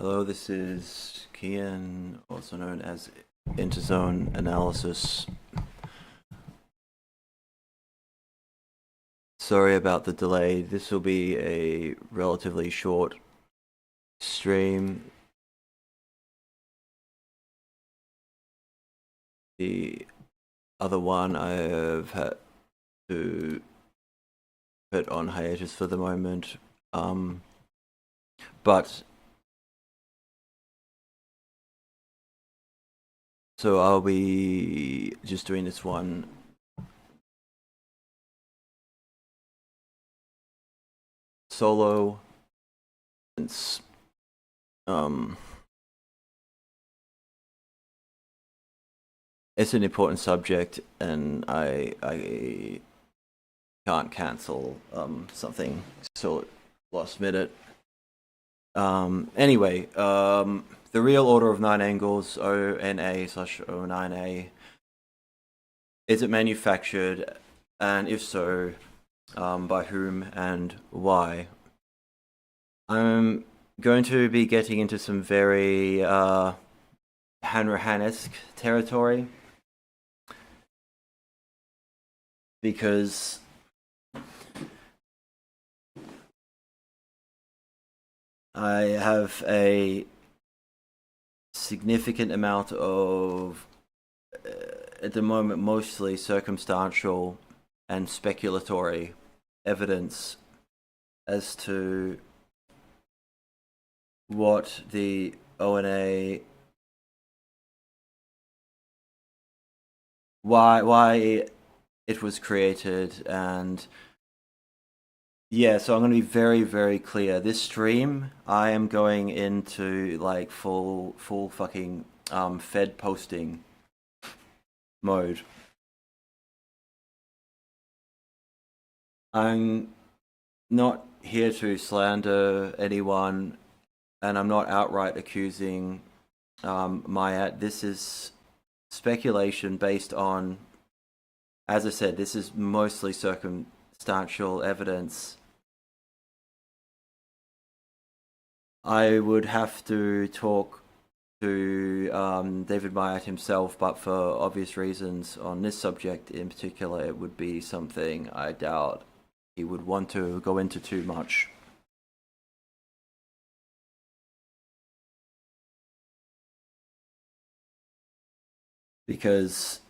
Hello, this is Kian, also known as Interzone Analysis. Sorry about the delay. This will be a relatively short stream. The other one I have had to put on hiatus for the moment. But so I'll be just doing this one solo, since it's an important subject, and I can't cancel something so last minute. Anyway, the real order of 9 angles, ONA/O9A, is it manufactured, and if so, by whom and why? I'm going to be getting into some very Hanrahan-esque territory, because I have a significant amount of, at the moment, mostly circumstantial and speculatory evidence as to what the ONA, why it was created. And yeah, so I'm going to be very, very clear. This stream, I am going into like full fucking Fed posting mode. I'm not here to slander anyone, and I'm not outright accusing Myatt. This is speculation based on, as I said, this is mostly circumstantial evidence. I would have to talk to David Myatt himself, but for obvious reasons on this subject in particular, it would be something I doubt he would want to go into too much. Because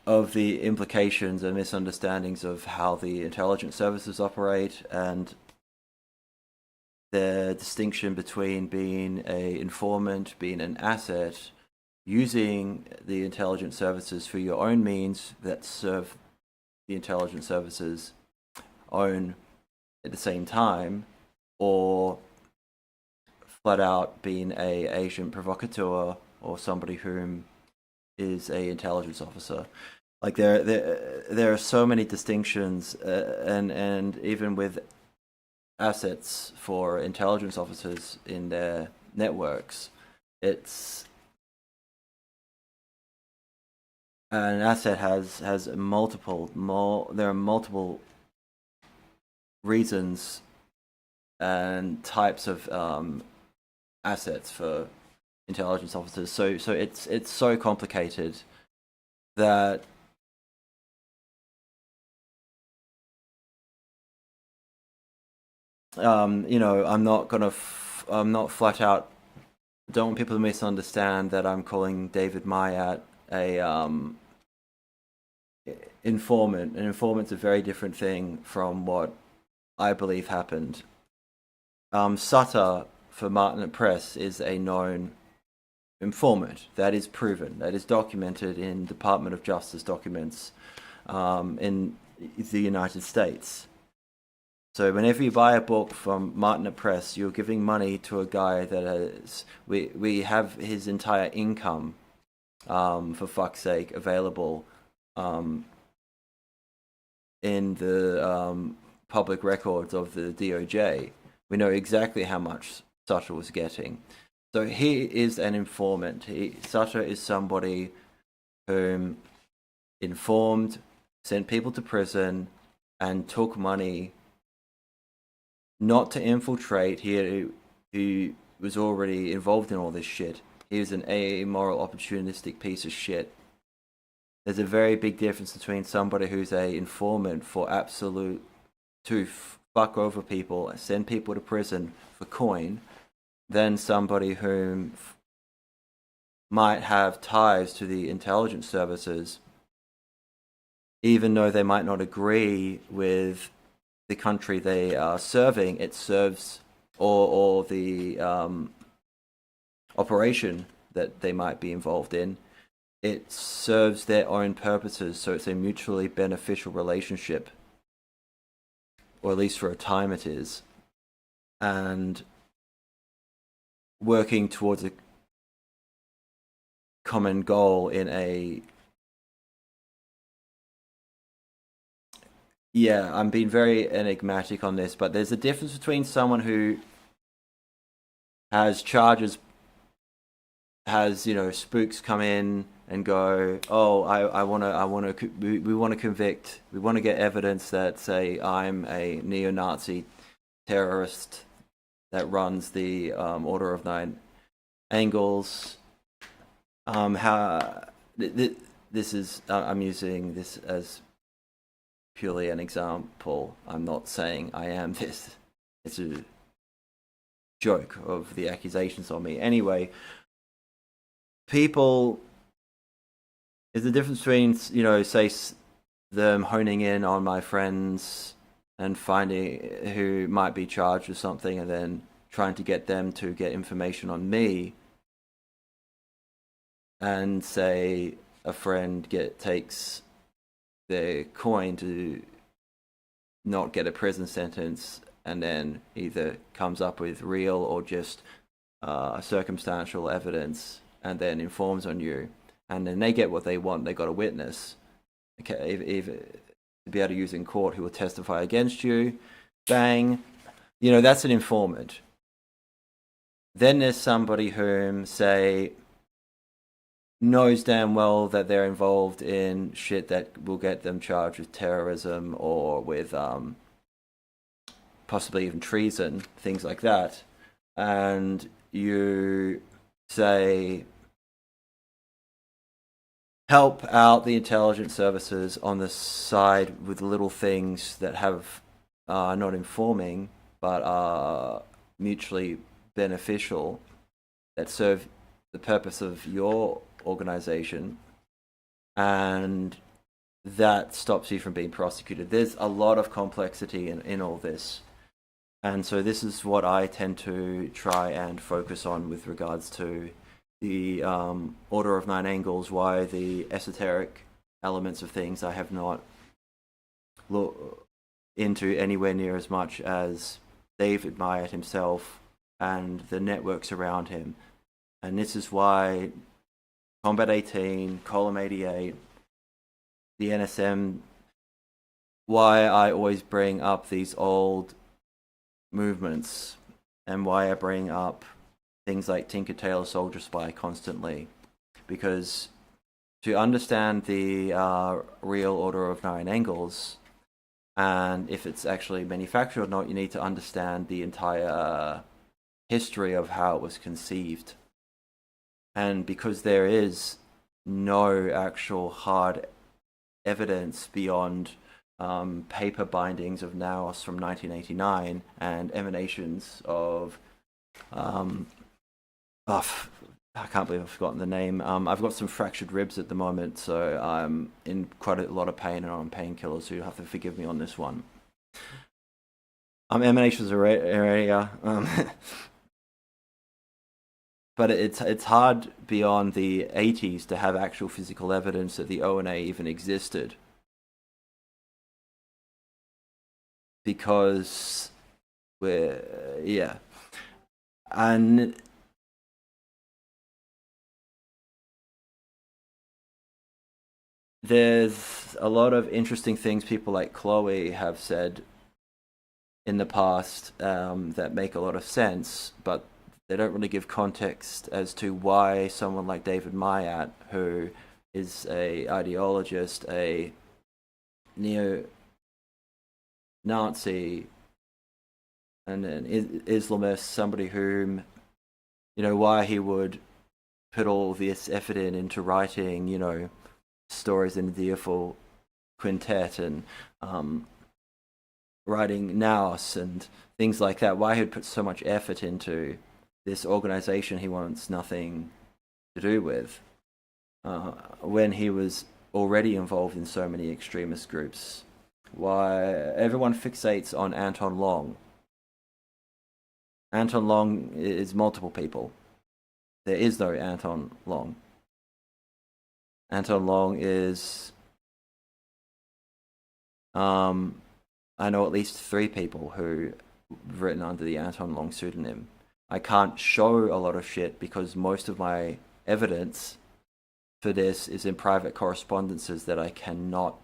of the implications and misunderstandings of how the intelligence services operate, and the distinction between being an informant, being an asset, using the intelligence services for your own means that serve the intelligence services own at the same time, or flat out being a agent provocateur or somebody whom is a intelligence officer. Like there are so many distinctions, and even with assets for intelligence officers in their networks, it's an asset has there are multiple reasons and types of assets for intelligence officers. So it's so complicated that I'm not flat out. Don't want people to misunderstand that I'm calling David Myatt a informant. An informant's a very different thing from what I believe happened. Sutter for Martin Press is a known informant. That is proven. That is documented in Department of Justice documents in the United States. So whenever you buy a book from Martin Press, you're giving money to a guy that has, we have his entire income, for fuck's sake, available in the public records of the DOJ. We know exactly how much Sutter was getting. So he is an informant. Sutter is somebody whom informed, sent people to prison, and took money not to infiltrate. He was already involved in all this shit. He was an amoral, opportunistic piece of shit. There's a very big difference between somebody who's a informant for absolute to fuck over people, send people to prison for coin, than somebody who might have ties to the intelligence services, even though they might not agree with the country they are serving. It serves, or the operation that they might be involved in. It serves their own purposes, so it's a mutually beneficial relationship, or at least for a time it is. And working towards a common goal in a... Yeah, I'm being very enigmatic on this, but there's a difference between someone who has charges, has, you know, spooks come in and go, oh, we want to convict, we want to get evidence that, say, I'm a neo-Nazi terrorist that runs the Order of Nine Angles. This is, I'm using this as purely an example. I'm not saying I am this. It's a joke of the accusations on me. Anyway, people, is the difference between, you know, say, them honing in on my friends and finding who might be charged with something and then trying to get them to get information on me, and say a friend takes their coin to not get a prison sentence and then either comes up with real or just circumstantial evidence and then informs on you, and then they get what they want. They got a witness, okay, if to be able to use in court, who will testify against you. Bang, you know, that's an informant. Then there's somebody whom, say, knows damn well that they're involved in shit that will get them charged with terrorism or with possibly even treason, things like that. And you say, help out the intelligence services on the side with little things that have not informing but are mutually beneficial, that serve the purpose of your organization, and that stops you from being prosecuted. There's a lot of complexity in all this, and so this is what I tend to try and focus on with regards to the Order of Nine Angles. Why the esoteric elements of things I have not looked into anywhere near as much as David Myatt himself and the networks around him. And this is why Combat 18, Column 88, the NSM, why I always bring up these old movements, and why I bring up things like Tinker Tailor Soldier Spy constantly. Because to understand the real Order of Nine Angles, and if it's actually manufactured or not, you need to understand the entire history of how it was conceived. And because there is no actual hard evidence beyond paper bindings of Naos from 1989 and emanations of I can't believe I've forgotten the name. I've got some fractured ribs at the moment, so I'm in quite a lot of pain and on painkillers, so you'll have to forgive me on this one. Emanations area. But it's hard beyond the 80s to have actual physical evidence that the ONA even existed. Because and there's a lot of interesting things people like Chloe have said in the past that make a lot of sense, but they don't really give context as to why someone like David Myatt, who is a ideologist, a neo-Nazi, and an Islamist, somebody whom why he would put all this effort into writing, stories in the Deerful Quintet and writing Naos and things like that. Why he'd put so much effort into this organization he wants nothing to do with, when he was already involved in so many extremist groups. Why everyone fixates on Anton Long. Anton Long is multiple people. There is no Anton Long. Anton Long is, I know at least 3 people who've written under the Anton Long pseudonym. I can't show a lot of shit because most of my evidence for this is in private correspondences that I cannot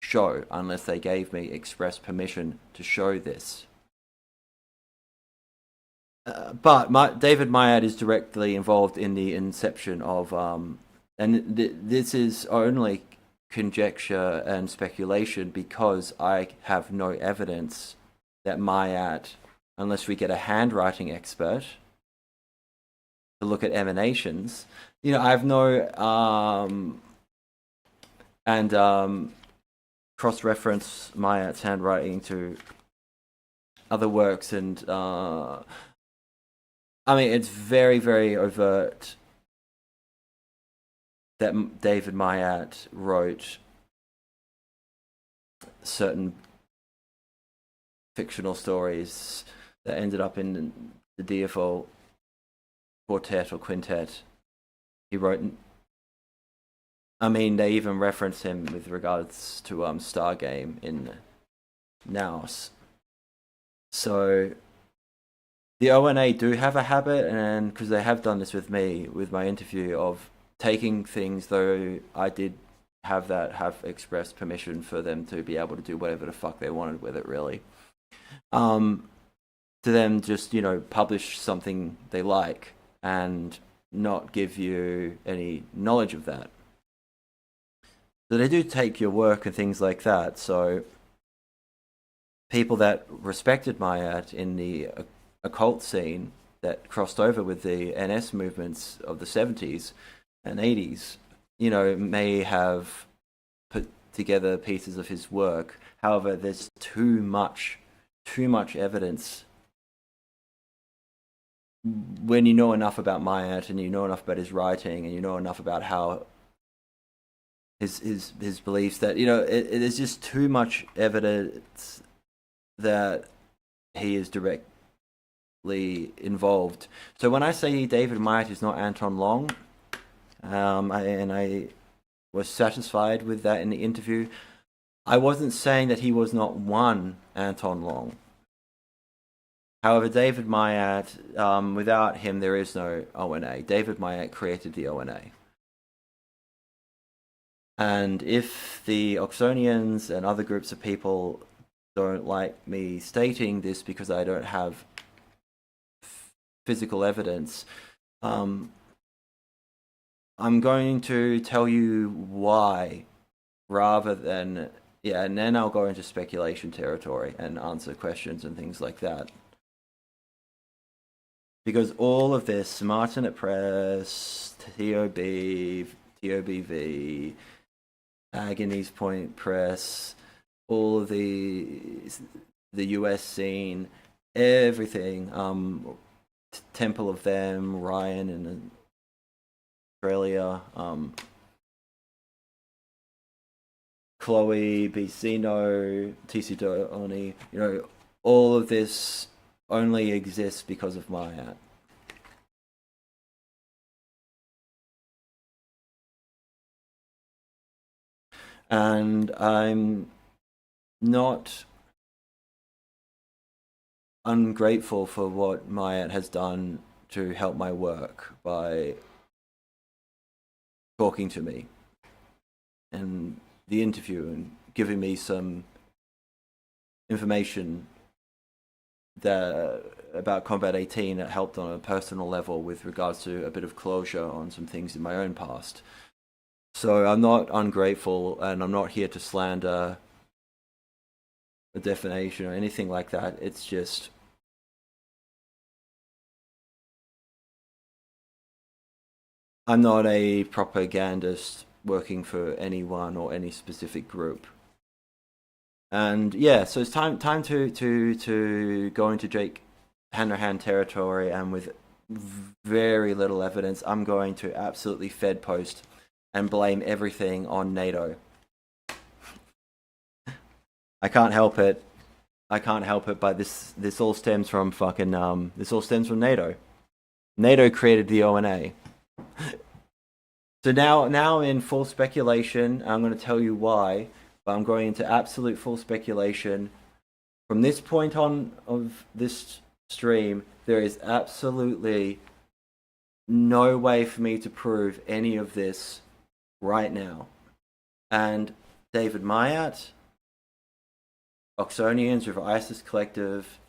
show unless they gave me express permission to show this. But David Myatt is directly involved in the inception of, and this is only conjecture and speculation because I have no evidence that Myatt, unless we get a handwriting expert to look at emanations, I have no, and cross-reference Myatt's handwriting to other works, and it's very, very overt that David Myatt wrote certain fictional stories that ended up in the Deerful Quartet or Quintet. He wrote, they even reference him with regards to Stargame in Naos. So the ONA do have a habit, and because they have done this with me, with my interview, of taking things, though I did have expressed permission for them to be able to do whatever the fuck they wanted with it, really. To them just, publish something they like and not give you any knowledge of that. So they do take your work and things like that. So people that respected Myatt in the occult scene that crossed over with the NS movements of the 70s and 80s, may have put together pieces of his work. However, there's too much evidence. When you know enough about Myatt and you know enough about his writing and you know enough about how his beliefs, that it is just too much evidence that he is directly involved. So when I say David Myatt is not Anton Long, I was satisfied with that in the interview, I wasn't saying that he was not one Anton Long. However, David Myatt, without him, there is no ONA. David Myatt created the ONA. And if the Oxonians and other groups of people don't like me stating this because I don't have physical evidence, I'm going to tell you why, rather than, and then I'll go into speculation territory and answer questions and things like that. Because all of this, Martinet Press, TOBV, Agony's Point Press, all of the US scene, everything, Temple of Them, Ryan in Australia, Chloe, Bicino, TC Oni, all of this only exists because of Myatt. And I'm not ungrateful for what Myatt has done to help my work by talking to me and the interview and giving me some information about Combat 18 that helped on a personal level with regards to a bit of closure on some things in my own past. So I'm not ungrateful, and I'm not here to slander a defamation or anything like that. It's just I'm not a propagandist working for anyone or any specific group. And yeah, so it's time to go into Jake Hanrahan territory, and with very little evidence, I'm going to absolutely Fed post and blame everything on NATO. I can't help it. I can't help it, but this all stems from fucking this all stems from NATO. NATO created the ONA. So now in full speculation. I'm going to tell you why, but I'm going into absolute full speculation. From this point on of this stream, there is absolutely no way for me to prove any of this right now. And David Myatt, Oxonians with ISIS Collective,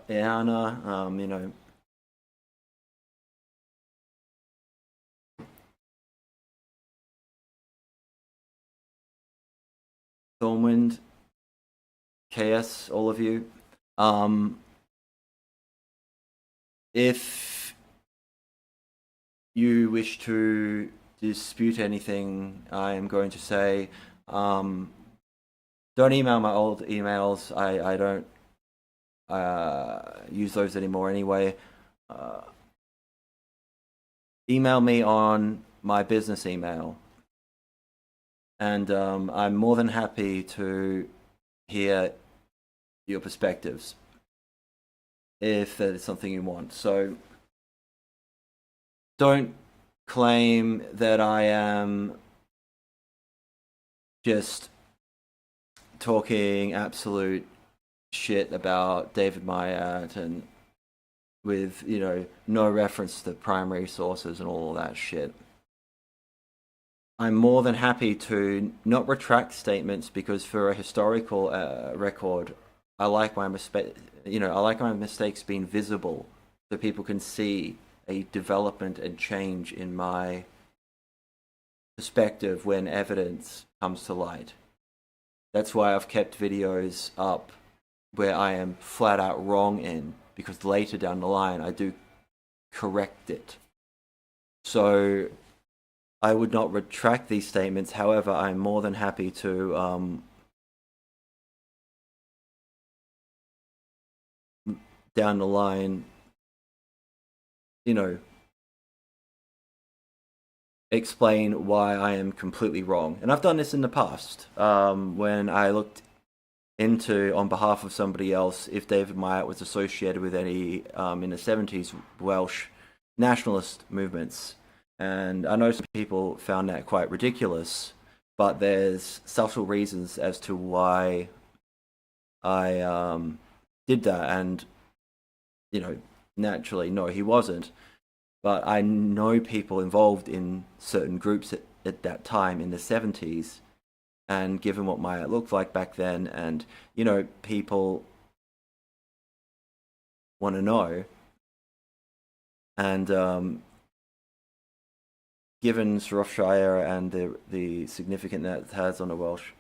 Iana, you know, Thornwind, KS, all of you. If you wish to dispute anything I am going to say, don't email my old emails. I don't use those anymore anyway. Email me on my business email, and I'm more than happy to hear your perspectives if that is something you want. So don't claim that I am just talking absolute shit about David Myatt and with, you know, no reference to primary sources and all that shit. I'm more than happy to not retract statements, because for a historical record, I like my mistakes being visible, so people can see a development and change in my perspective when evidence comes to light. That's why I've kept videos up where I am flat out wrong in, because later down the line I do correct it. So I would not retract these statements. However, I'm more than happy to down the line, you know, explain why I am completely wrong. And I've done this in the past, when I looked into, on behalf of somebody else, if David Myatt was associated with any, in the 70s, Welsh nationalist movements. And I know some people found that quite ridiculous, but there's subtle reasons as to why I did that. And, you know, naturally, no, he wasn't. But I know people involved in certain groups at that time in the 70s, and given what Myatt looked like back then, and, you know, people want to know. And given Shropshire and the significance that it has on the Welsh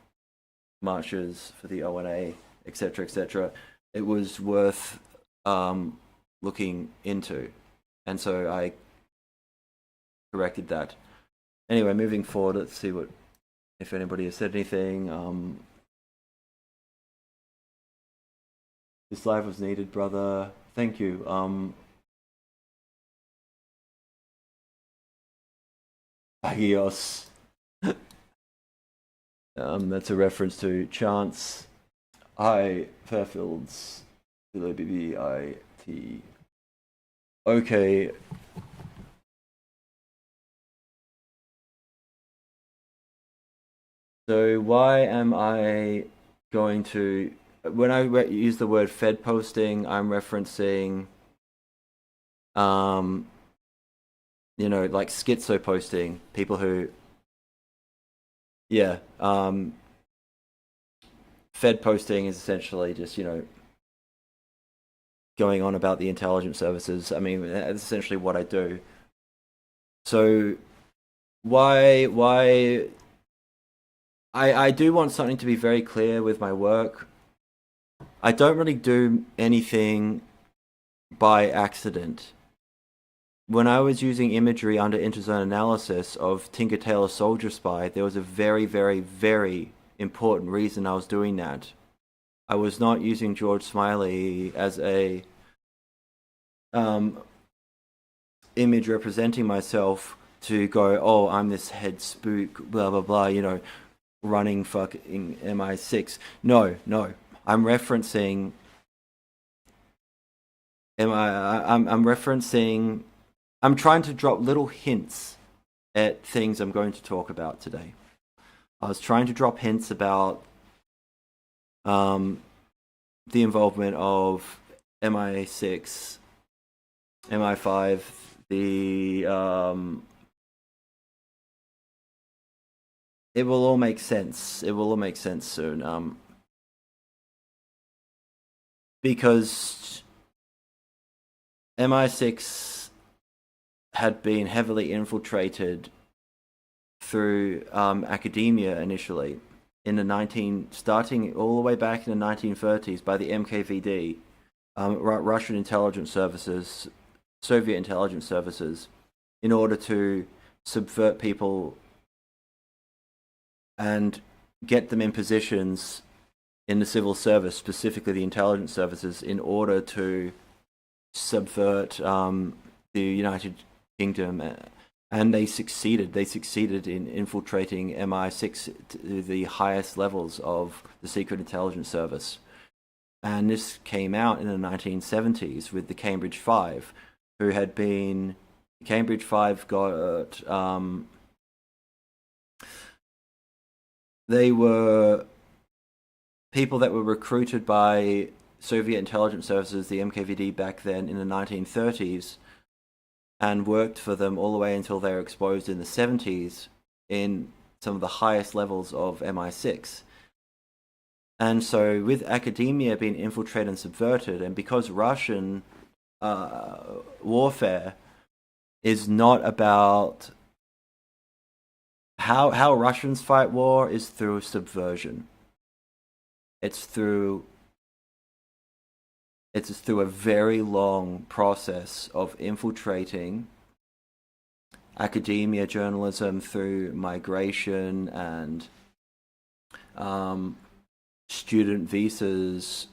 marches for the ONA, etc., it was worth looking into. And so I corrected that. Anyway, moving forward, let's see if anybody has said anything. This live was needed, brother. Thank you. Agios. That's a reference to Chance. Fairfields. BBIT. Okay. So why am I going to... When I use the word Fed posting, I'm referencing, you know, like schizo posting. People who... Yeah. Fed posting is essentially just, you know, going on about the intelligence services. I mean, that's essentially what I do. So why I do want something to be very clear with my work. I don't really do anything by accident. When I was using imagery under interzone analysis of Tinker Tailor Soldier Spy, there was a very, very, very important reason I was doing that. I was not using George Smiley as a image representing myself to go, oh, I'm this head spook, blah, blah, blah, you know, running fucking MI6. No. I'm referencing... I'm referencing... I'm trying to drop little hints at things I'm going to talk about today. I was trying to drop hints about the involvement of MI6, MI5, it will all make sense. It will all make sense soon. Because MI6 had been heavily infiltrated through academia initially starting all the way back in the 1930s by the MKVD, Russian intelligence services, Soviet intelligence services, in order to subvert people and get them in positions in the civil service, specifically the intelligence services, in order to subvert the United Kingdom. And they succeeded. They succeeded in infiltrating MI6 to the highest levels of the Secret Intelligence Service. And this came out in the 1970s with the Cambridge Five, who had been... Cambridge Five got... they were people that were recruited by Soviet intelligence services, the MKVD back then in the 1930s, and worked for them all the way until they were exposed in the 70s in some of the highest levels of MI6. And so with academia being infiltrated and subverted, and because Russian warfare is not about... How Russians fight war is through subversion. It's through a very long process of infiltrating academia, journalism, through migration and student visas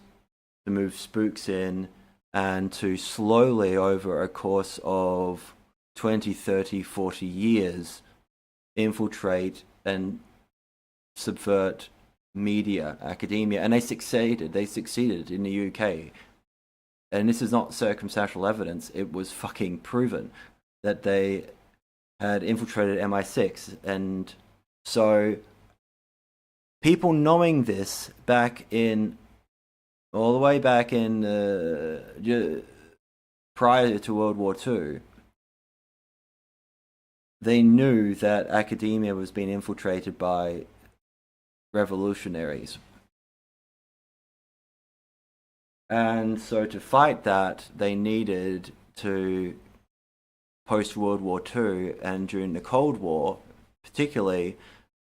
to move spooks in, and to slowly, over a course of 20, 30, 40 years, infiltrate and subvert media, academia. And they succeeded in the UK. And this is not circumstantial evidence, it was fucking proven that they had infiltrated MI6. And so people knowing this all the way back in prior to World War II, they knew that academia was being infiltrated by revolutionaries. And so to fight that, they needed to, post-World War II and during the Cold War particularly,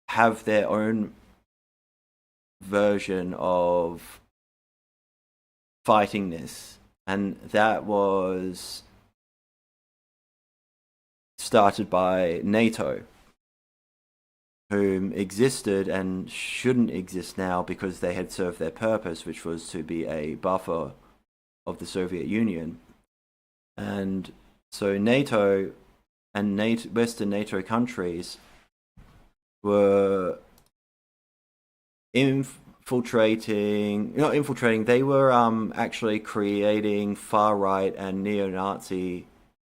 have their own version of fighting this. And that was started by NATO, whom existed and shouldn't exist now because they had served their purpose, which was to be a buffer of the Soviet Union. And so NATO and Western NATO countries were they were actually creating far-right and neo-Nazi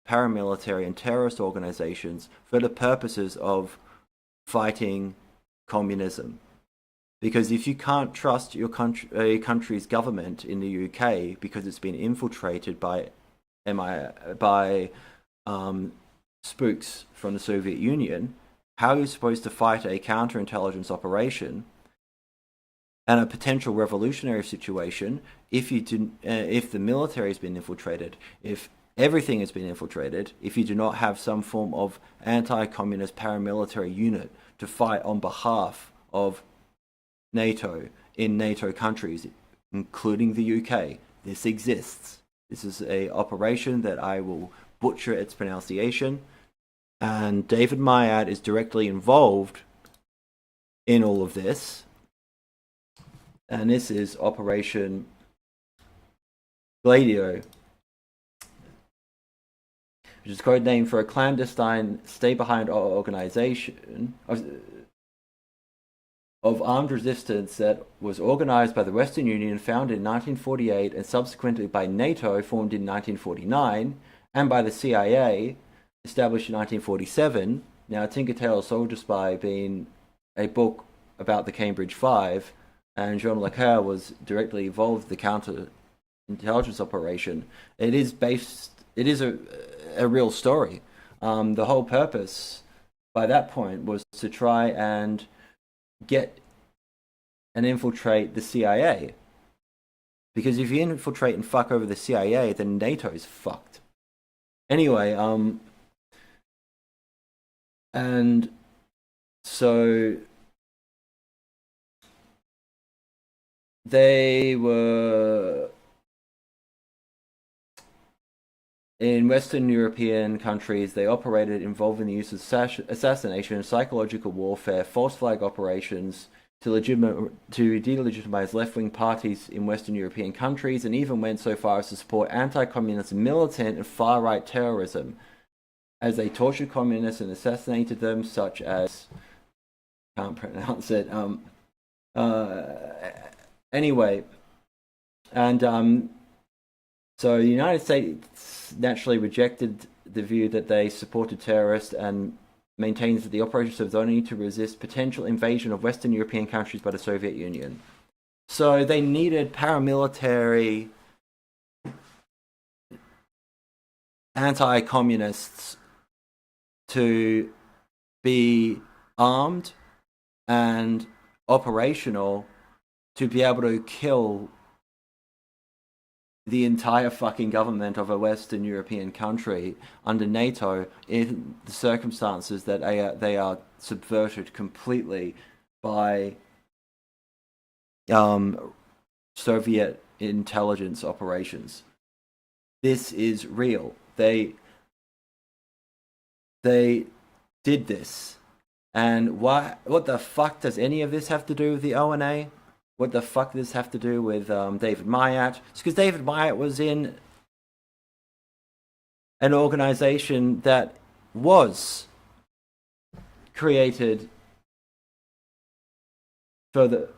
paramilitary and terrorist organizations for the purposes of fighting communism. Because if you can't trust a country's government in the UK because it's been infiltrated by spooks from the Soviet Union, how are you supposed to fight a counterintelligence operation and a potential revolutionary situation if the military has been infiltrated, if everything has been infiltrated, if you do not have some form of anti-communist paramilitary unit to fight on behalf of NATO in NATO countries, including the UK? This exists. This is a operation that I will butcher its pronunciation. And David Myatt is directly involved in all of this. And this is Operation Gladio, which is code name for a clandestine stay-behind organization of armed resistance that was organized by the Western Union, founded in 1948, and subsequently by NATO, formed in 1949, and by the CIA, established in 1947. Now, Tinker Tailor Soldier Spy being a book about the Cambridge Five, and Jean Le Coeur was directly involved in the counter-intelligence operation. It is a real story. The whole purpose by that point was to try and get and infiltrate the CIA. Because if you infiltrate and fuck over the CIA, then NATO's fucked. Anyway, and so they were in Western European countries. They operated involving the use of assassination, psychological warfare, false flag operations to delegitimize left-wing parties in Western European countries, and even went so far as to support anti-communist militant and far-right terrorism, as they tortured communists and assassinated them, such as, can't pronounce it, anyway, and so the United States naturally rejected the view that they supported terrorists and maintains that the operation serves only to resist potential invasion of Western European countries by the Soviet Union. So they needed paramilitary anti-communists to be armed and operational to be able to kill the entire fucking government of a Western European country under NATO in the circumstances that they are subverted completely by Soviet intelligence operations. This is real. They did this. And what the fuck does any of this have to do with the ONA? What the fuck does this have to do with David Myatt? It's because David Myatt was in an organization that was created directly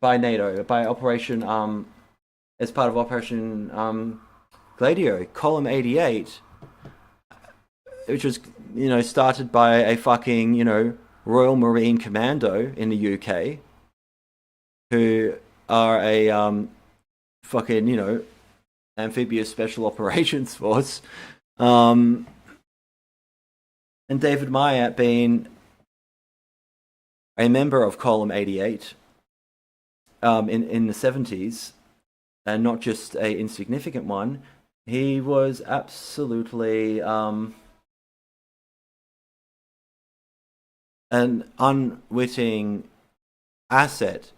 by NATO, by Operation as part of Operation Gladio, Column 88, which was started by a fucking Royal Marine Commando in the UK, who are a fucking amphibious special operations force, and David Myatt being a member of Column 88 in the 70s, and not just a insignificant one. He was absolutely an unwitting asset,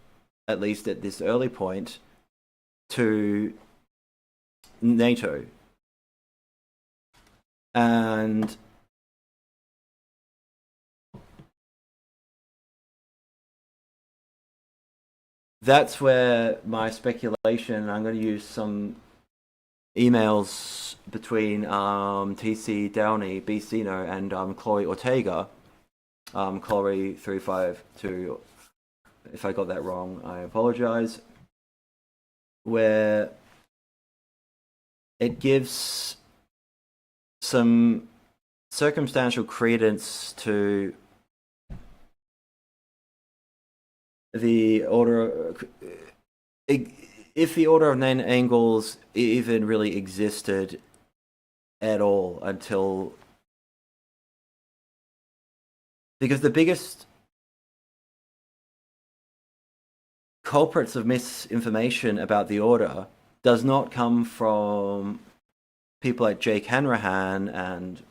at least at this early point, to NATO. And that's where my speculation, I'm going to use some emails between TC Downey, Bicino, and Chloe Ortega, Chloe 352, if I got that wrong, I apologize, where it gives some circumstantial credence to the order, if the Order of Nine Angles even really existed at all until, because the biggest culprits of misinformation about the Order does not come from people like Jake Hanrahan and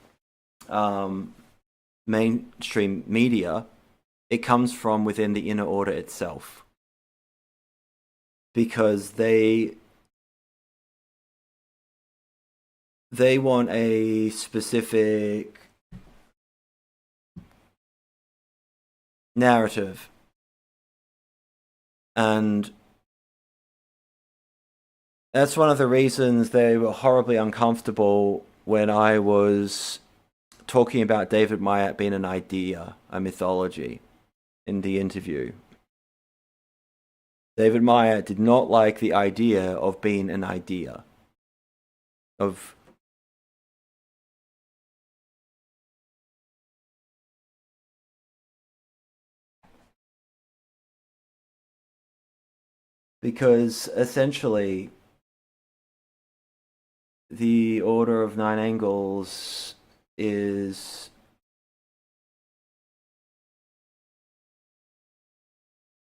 mainstream media. It comes from within the inner order itself. because they want a specific narrative, and that's one of the reasons they were horribly uncomfortable when I was talking about David Myatt being an idea, a mythology, in the interview. David Myatt did not like the idea of being an idea. Because essentially the Order of Nine Angles is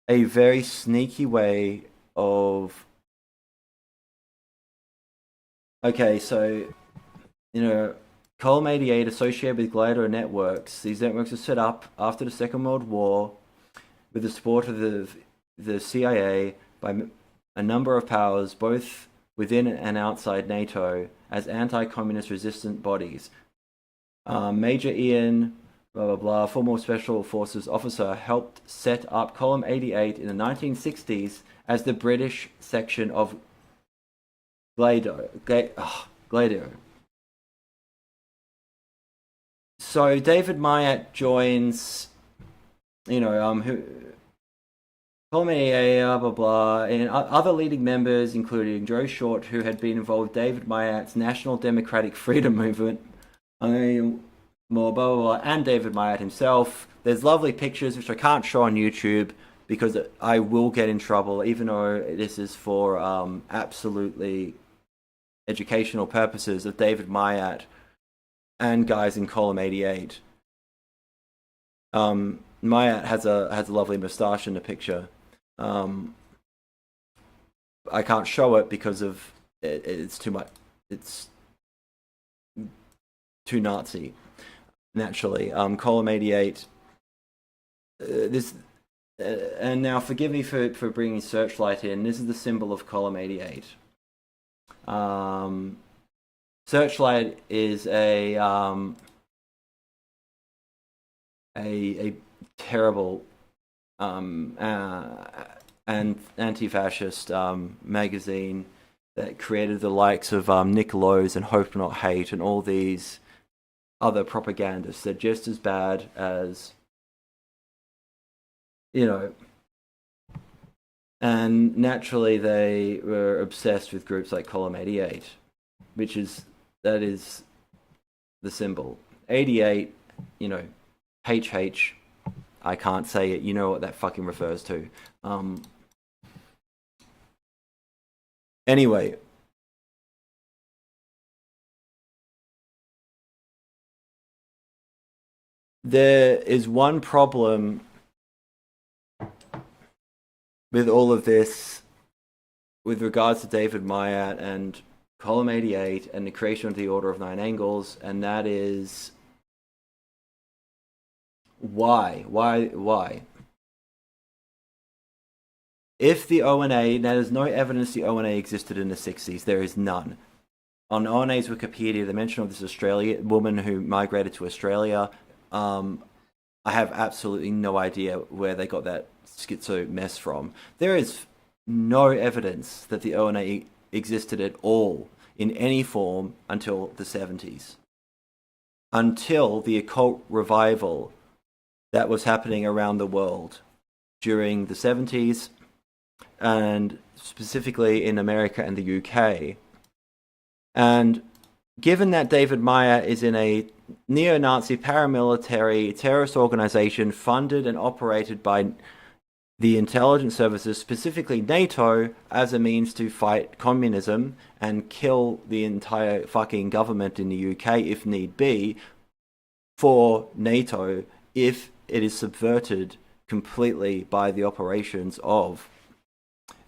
a very sneaky way of... Okay, so, Column 88 associated with glider networks. These networks are set up after the Second World War with the support of the CIA by a number of powers, both within and outside NATO, as anti-communist resistant bodies. Major Ian, blah, blah, blah, former Special Forces officer, helped set up Column 88 in the 1960s as the British section of Gladio. So David Myatt joins, Column 88, blah, blah, blah, and other leading members, including Joe Short, who had been involved with David Myatt's National Democratic Freedom Movement, more, blah, blah, blah, and David Myatt himself. There's lovely pictures, which I can't show on YouTube, because I will get in trouble, even though this is for absolutely educational purposes, of David Myatt and guys in Column 88. Myatt has a lovely moustache in the picture. I can't show it because of it's too much. It's too Nazi, naturally. Column 88. And now forgive me for bringing Searchlight in. This is the symbol of Column 88. Searchlight is a terrible and anti-fascist magazine that created the likes of Nick Lowe's and Hope Not Hate and all these other propagandists. They're just as bad as, and naturally they were obsessed with groups like Column 88, that is the symbol. 88, HH, I can't say it, you know what that fucking refers to. Anyway, there is one problem with all of this with regards to David Myatt and Column 88 and the creation of the Order of Nine Angles, and that is why? If the ONA, now there's no evidence the ONA existed in the 60s, there is none. On ONA's Wikipedia, the mention of this Australian woman who migrated to Australia, I have absolutely no idea where they got that schizo mess from. There is no evidence that the ONA existed at all in any form until the 70s. Until the occult revival that was happening around the world during the 70s, and specifically in America and the UK. And given that David Myatt is in a neo-Nazi paramilitary terrorist organization funded and operated by the intelligence services, specifically NATO, as a means to fight communism and kill the entire fucking government in the UK if need be, for NATO, if it is subverted completely by the operations of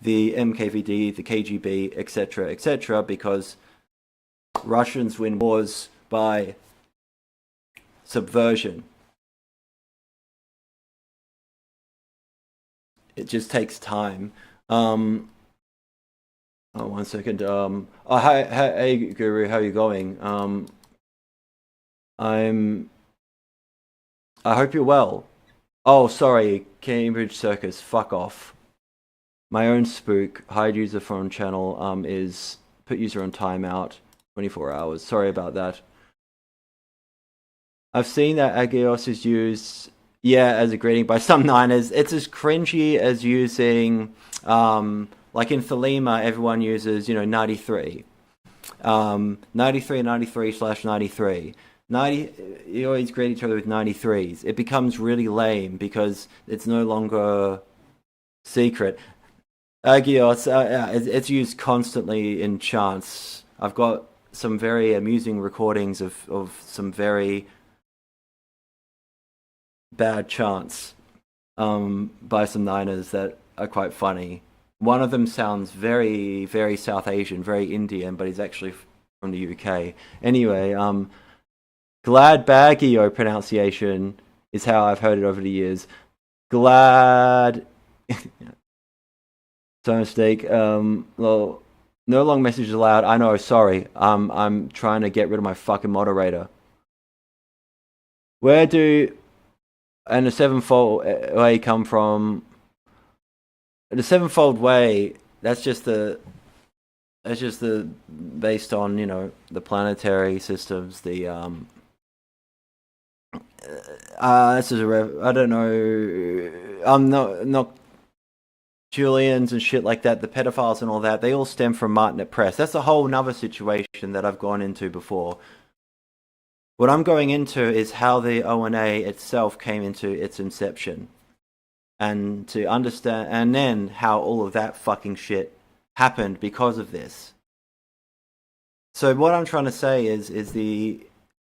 the MKVD, the KGB, etc., because Russians win wars by subversion. It just takes time. Oh, 1 second. Oh, hi, hey, Guru, how are you going? I'm. I hope you're well. Oh, sorry, Cambridge Circus. Fuck off. My own spook. Hide user from channel. Is put user on timeout. 24 hours. Sorry about that. I've seen that Agios is used, yeah, as a greeting by some Niners. It's as cringy as using, like in Thelema, everyone uses, 93. 93, 93/93. 90, you always greet each other with 93s. It becomes really lame because it's no longer secret. Agios, it's used constantly in chants. I've got some very amusing recordings of some very bad chants by some Niners that are quite funny. One of them sounds very, very South Asian, very Indian, but he's actually from the UK. Anyway, Glad Baggio pronunciation is how I've heard it over the years. Glad. So mistake. Well, no long messages allowed. I know. Sorry. I'm trying to get rid of my fucking moderator. Where do and the sevenfold way come from? The sevenfold way. That's just the based on the planetary systems. The this is I don't know. I'm not Julians and shit like that. The pedophiles and all that. They all stem from Martinet Press. That's a whole nother situation that I've gone into before. What I'm going into is how the ONA itself came into its inception. And to understand, and then how all of that fucking shit happened because of this. So what I'm trying to say is the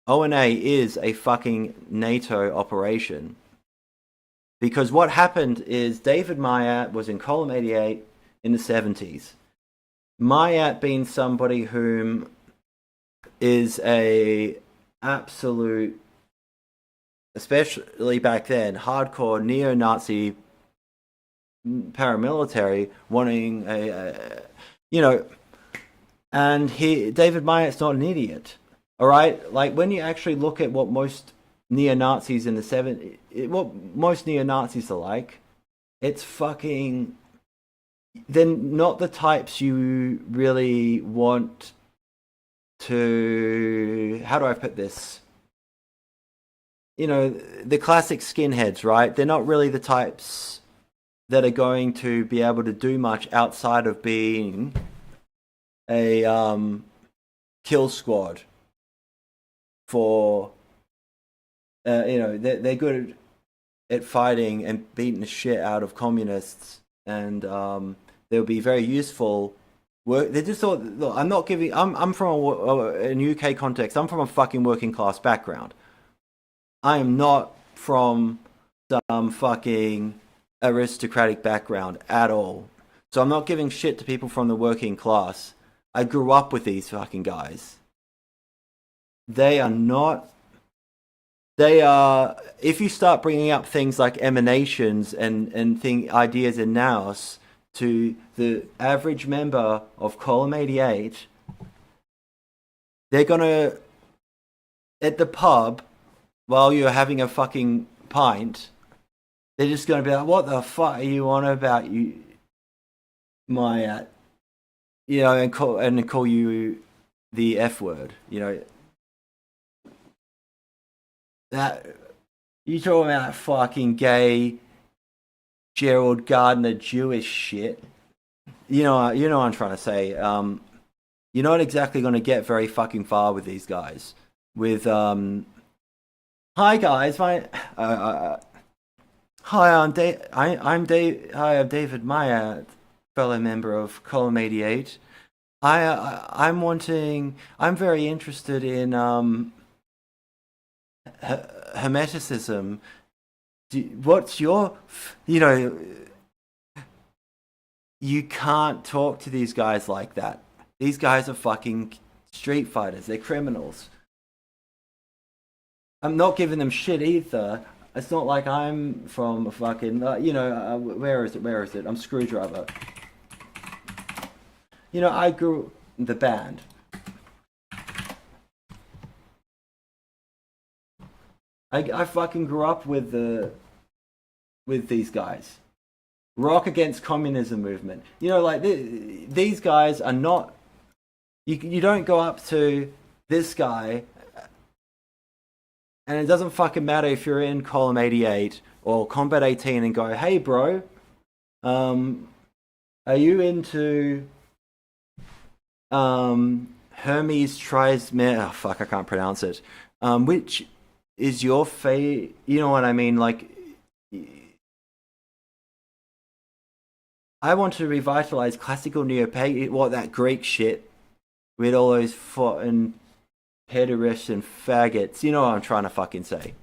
ONA is a fucking NATO operation. Because what happened is David Myatt was in column 88 in the 70s. Myatt being somebody whom is a absolute, especially back then, hardcore neo-Nazi paramilitary wanting and David Myatt's not an idiot. All right? Like when you actually look at what most neo-Nazis in the 70s, what most neo-Nazis are like, it's fucking, they're not the types you really want to, how do I put this? The classic skinheads, right? They're not really the types that are going to be able to do much outside of being a kill squad for, they're good at fighting and beating the shit out of communists, and they'll be very useful. They just thought, look, I'm not giving. I'm from a UK context. I'm from a fucking working class background. I am not from some fucking aristocratic background at all. So I'm not giving shit to people from the working class. I grew up with these fucking guys. They are not. They are. If you start bringing up things like emanations and ideas in Naos to the average member of column 88, they're gonna, at the pub while you're having a fucking pint, they're just gonna be like, "What the fuck are you on about, you Myatt?" And call you the F word. That you talking about fucking gay Gerald Gardner Jewish shit. You know what I'm trying to say. You're not exactly going to get very fucking far with these guys. With hi guys, hi, I'm David Myatt, fellow member of column 88. I'm very interested in Hermeticism. What's your, you can't talk to these guys like that. These guys are fucking street fighters. They're criminals. I'm not giving them shit either. It's not like I'm from a fucking, where is it? I'm Screwdriver. I grew the band. I fucking grew up with these guys. Rock Against Communism movement. Like these guys are not. You don't go up to this guy, and it doesn't fucking matter if you're in column 88 or combat 18 and go, hey bro, are you into Hermes Trismegistus? Oh fuck, I can't pronounce it. Which is your fate? You know what I mean? Like, I want to revitalize classical neo-pagan, that Greek shit with all those fucking pederasts and faggots. You know what I'm trying to fucking say.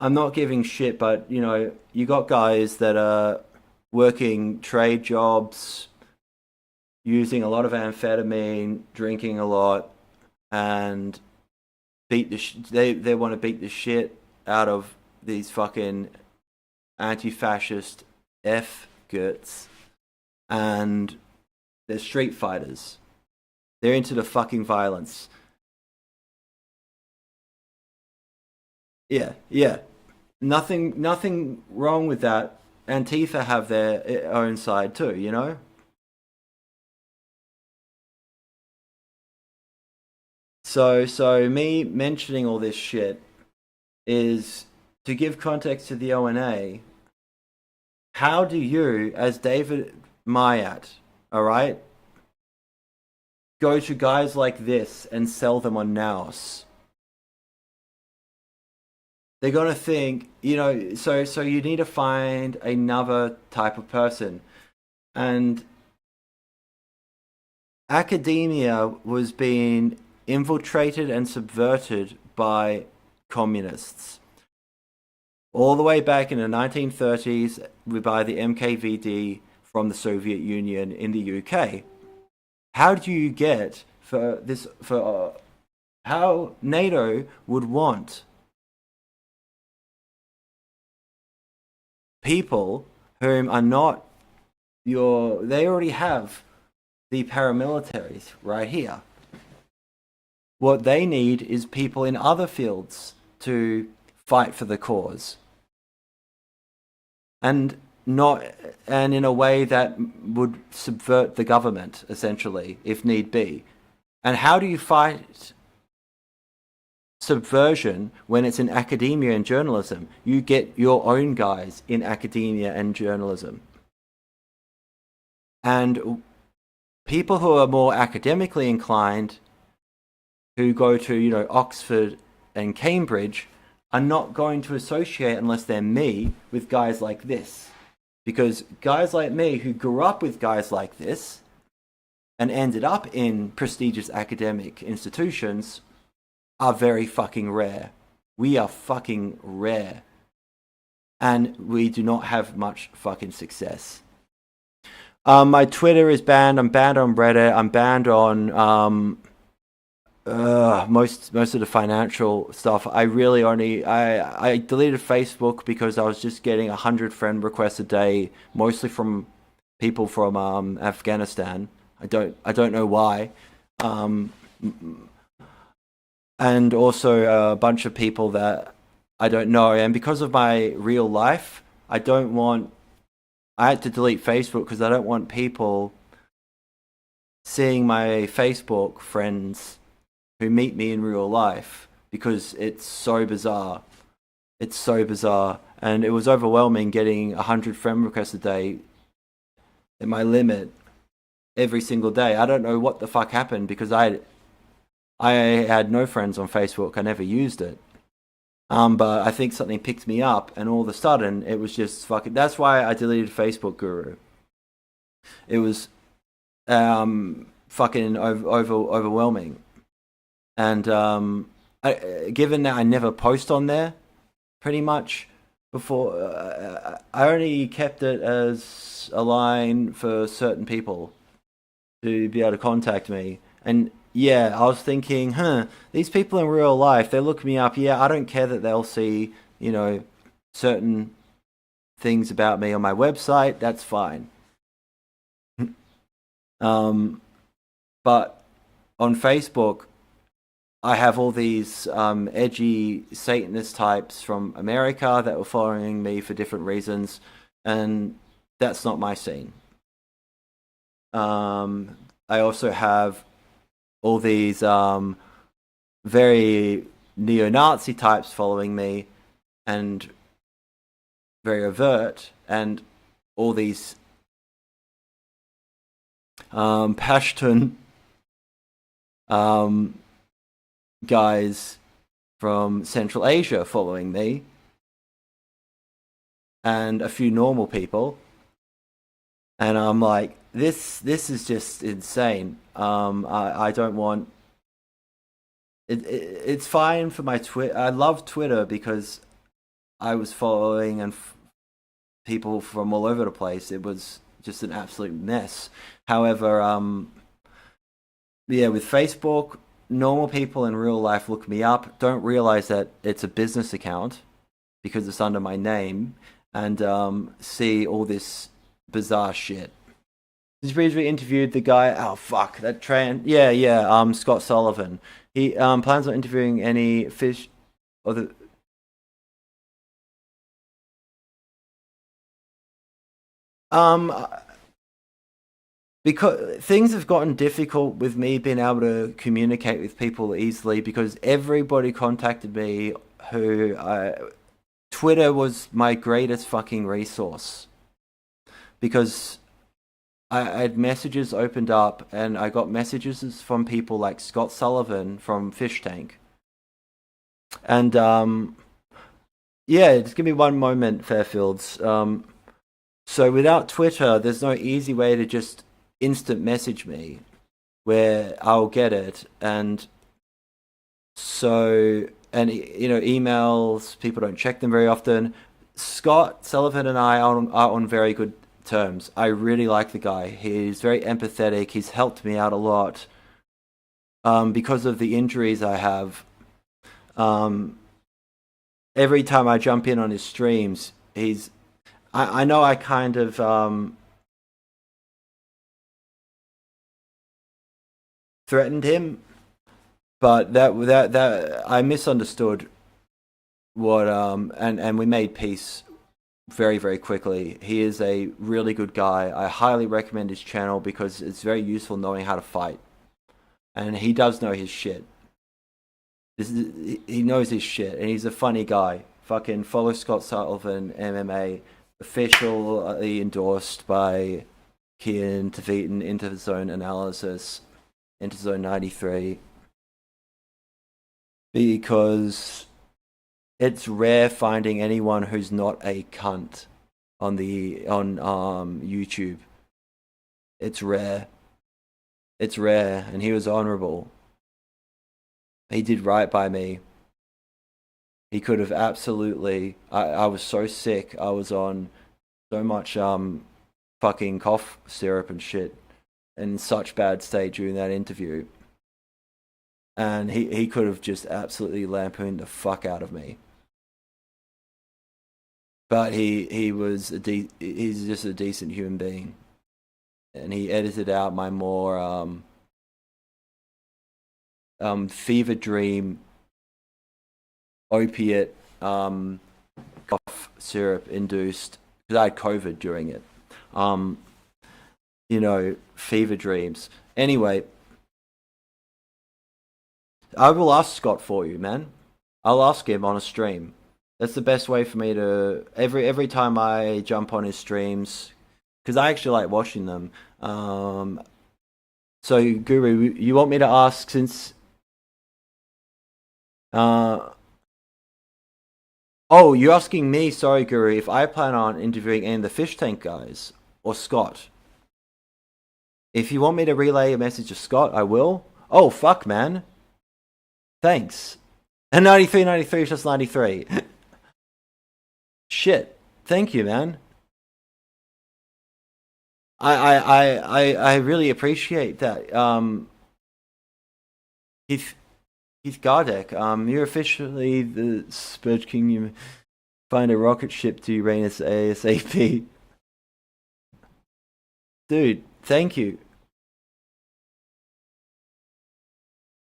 I'm not giving shit, but you got guys that are working trade jobs, using a lot of amphetamine, drinking a lot, and they want to beat the shit out of these fucking anti-fascist F-gurts, and they're street fighters. They're into the fucking violence. Yeah. Nothing wrong with that. Antifa have their own side too, So me mentioning all this shit is to give context to the ONA. How do you, as David Myatt, alright, go to guys like this and sell them on Nous? They're gonna think, so you need to find another type of person. And academia was being infiltrated and subverted by communists. All the way back in the 1930s by the MKVD from the Soviet Union in the UK. How do you get how NATO would want people whom are not they already have the paramilitaries right here. What they need is people in other fields to fight for the cause. And in a way that would subvert the government, essentially, if need be. And how do you fight subversion when it's in academia and journalism? You get your own guys in academia and journalism. And people who are more academically inclined, who go to, Oxford and Cambridge, are not going to associate, unless they're me, with guys like this. Because guys like me who grew up with guys like this and ended up in prestigious academic institutions are very fucking rare. We are fucking rare. And we do not have much fucking success. My Twitter is banned. I'm banned on Reddit. I'm banned on most of the financial stuff. I really I deleted Facebook because I was just getting 100 friend requests a day, mostly from people from Afghanistan. I don't know why. And also a bunch of people that I don't know. And because of my real life, I had to delete Facebook because I don't want people seeing my Facebook friends who meet me in real life, because it's so bizarre. It's so bizarre. And it was overwhelming getting 100 friend requests a day at my limit every single day. I don't know what the fuck happened, because I had no friends on Facebook. I never used it. But I think something picked me up, and all of a sudden it was just fucking. That's why I deleted Facebook Guru. It was fucking overwhelming. And given that I never post on there, pretty much before, I only kept it as a line for certain people to be able to contact me. And yeah, I was thinking, these people in real life, they look me up. Yeah, I don't care that they'll see, certain things about me on my website. That's fine. But on Facebook, I have all these edgy Satanist types from America that were following me for different reasons, and that's not my scene. I also have all these very neo-Nazi types following me, and very overt, and all these Pashtun guys from Central Asia following me, and a few normal people, and I'm like, this is just insane. I don't want it's fine for my Twitter. I love Twitter because I was following people from all over the place. It was just an absolute mess. However, yeah, with Facebook, normal people in real life look me up, don't realize that it's a business account because it's under my name, and see all this bizarre shit. He's previously interviewed the guy. Oh fuck, that yeah. Scott Sullivan. He plans on interviewing any fish or the. Because things have gotten difficult with me being able to communicate with people easily because everybody contacted me Twitter was my greatest fucking resource because I had messages opened up and I got messages from people like Scott Sullivan from Fish Tank. And yeah, just give me one moment, Fairfields. So without Twitter, there's no easy way to just instant message me where I'll get it. And so, and emails, people don't check them very often. Scott Sullivan and I are on very good terms. I really like the guy. He's very empathetic. He's helped me out a lot because of the injuries I have. Every time I jump in on his streams, I know I kind of threatened him, but that I misunderstood what and we made peace very, very quickly. He is a really good guy. I highly recommend his channel because it's very useful knowing how to fight. And he does know his shit. He knows his shit, and he's a funny guy. Fucking follow Scott Sullivan MMA, officially endorsed by Kian Tavitan, Interzone Analysis, Interzone 93. Because it's rare finding anyone who's not a cunt on YouTube. It's rare. It's rare, and he was honorable. He did right by me. He could have absolutely. I was so sick. I was on so much fucking cough syrup and shit, in such bad state during that interview. And he could have just absolutely lampooned the fuck out of me. But he was he's just a decent human being, and he edited out my more fever dream opiate cough syrup induced, because I had COVID during it. Fever dreams. Anyway, I will ask Scott for you, man. I'll ask him on a stream. That's the best way for me to every time I jump on his streams, because I actually like watching them. So Guru, you want me to ask since? Oh, you're asking me, sorry, Guru, if I plan on interviewing any of the Fish Tank guys or Scott. If you want me to relay a message to Scott, I will. Oh, fuck, man. Thanks. And 93 is just 93. Shit. Thank you, man. I really appreciate that. Heath Gardek, you're officially the Spurge King. You find a rocket ship to Uranus ASAP. Dude, thank you.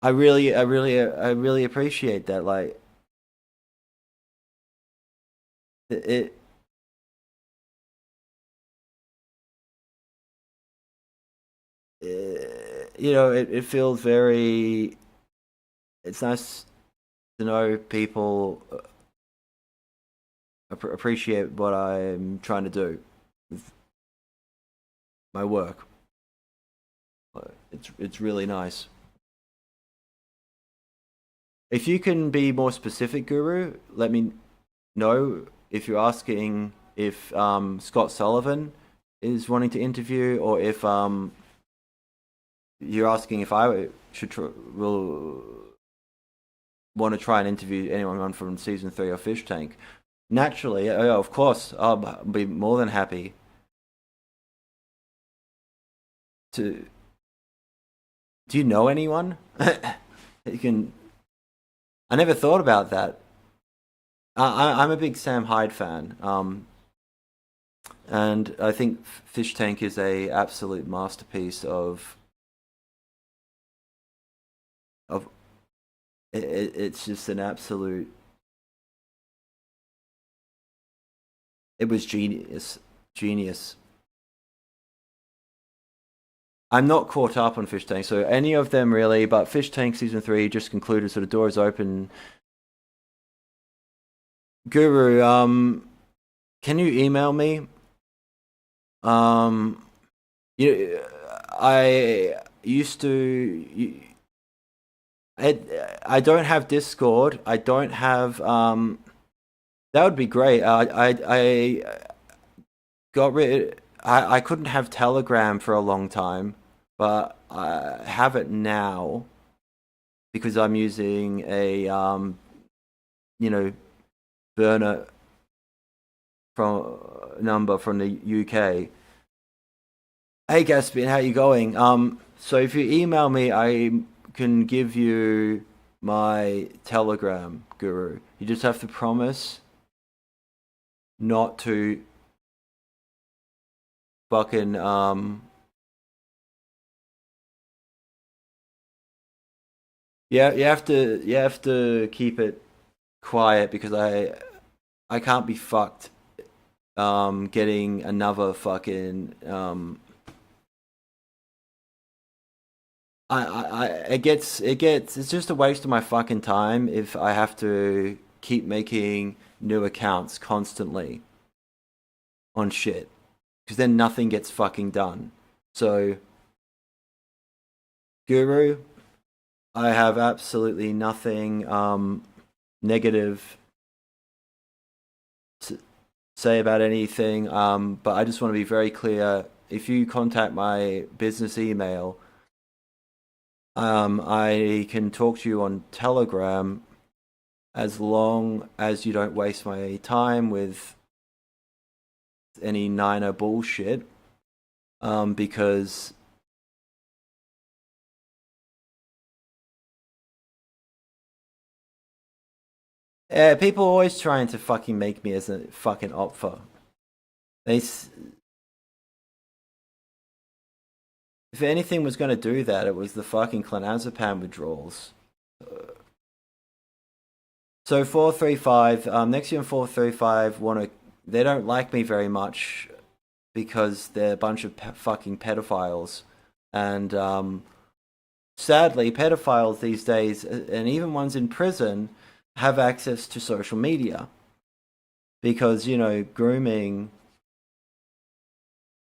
I really appreciate that. Like it, you know, it feels very. It's nice to know people appreciate what I'm trying to do with my work. It's really nice. If you can be more specific, Guru, let me know if you're asking if Scott Sullivan is wanting to interview, or if you're asking if I will want to try and interview anyone from season 3 of Fish Tank. Naturally, of course, I'll be more than happy to. Do you know anyone? You can. I never thought about that. I'm a big Sam Hyde fan, and I think Fish Tank is a absolute masterpiece of. It's just an absolute. It was genius. I'm not caught up on Fish Tank, so any of them really, but Fish Tank season 3 just concluded, so the door is open. Guru, can you email me? Um, you, I used to. I don't have Discord. I don't have. That would be great. I got rid. I couldn't have Telegram for a long time, but I have it now because I'm using a you know, burner from number from the UK. Hey Gaspian, how you going? So if you email me, I can give you my Telegram, Guru. You just have to promise not to fucking yeah, you have to keep it quiet because I can't be fucked getting another fucking it's just a waste of my fucking time if I have to keep making new accounts constantly on shit because then nothing gets fucking done. So, Guru, I have absolutely nothing negative to say about anything, but I just want to be very clear. If you contact my business email, I can talk to you on Telegram as long as you don't waste my time with any Niner bullshit. Because people are always trying to fucking make me as a fucking opfer. They, if anything was going to do that, it was the fucking clonazepam withdrawals. So 435, Nexium 435 they don't like me very much because they're a bunch of fucking pedophiles, and sadly, pedophiles these days, and even ones in prison, have access to social media because grooming.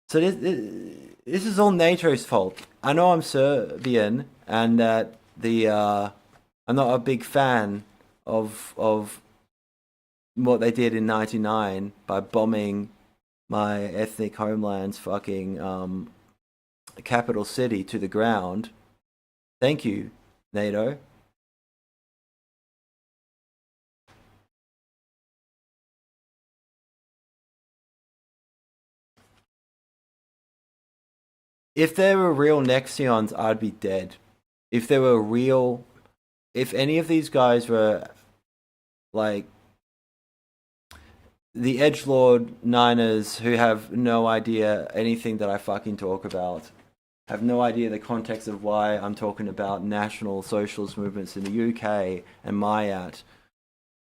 So this is all NATO's fault. I know I'm Serbian and that I'm not a big fan of what they did in '99 by bombing my ethnic homeland's fucking capital city to the ground. Thank you, NATO. If there were real Nexions, I'd be dead. If there were real, if any of these guys were like the edgelord Niners who have no idea anything that I fucking talk about, have no idea the context of why I'm talking about national socialist movements in the UK and Myatt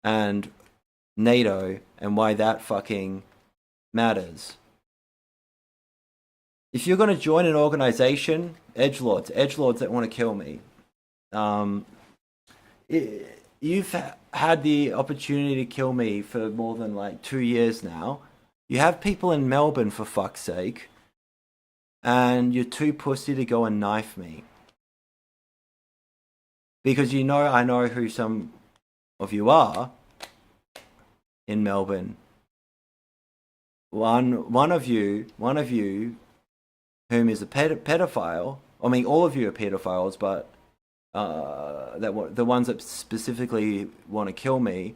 and NATO and why that fucking matters. If you're going to join an organization, edgelords that want to kill me, you've had the opportunity to kill me for more than like 2 years now. You have people in Melbourne, for fuck's sake, and you're too pussy to go and knife me. Because you know I know who some of you are in Melbourne. One of you whom is a pedophile. I mean, all of you are pedophiles, but the ones that specifically want to kill me.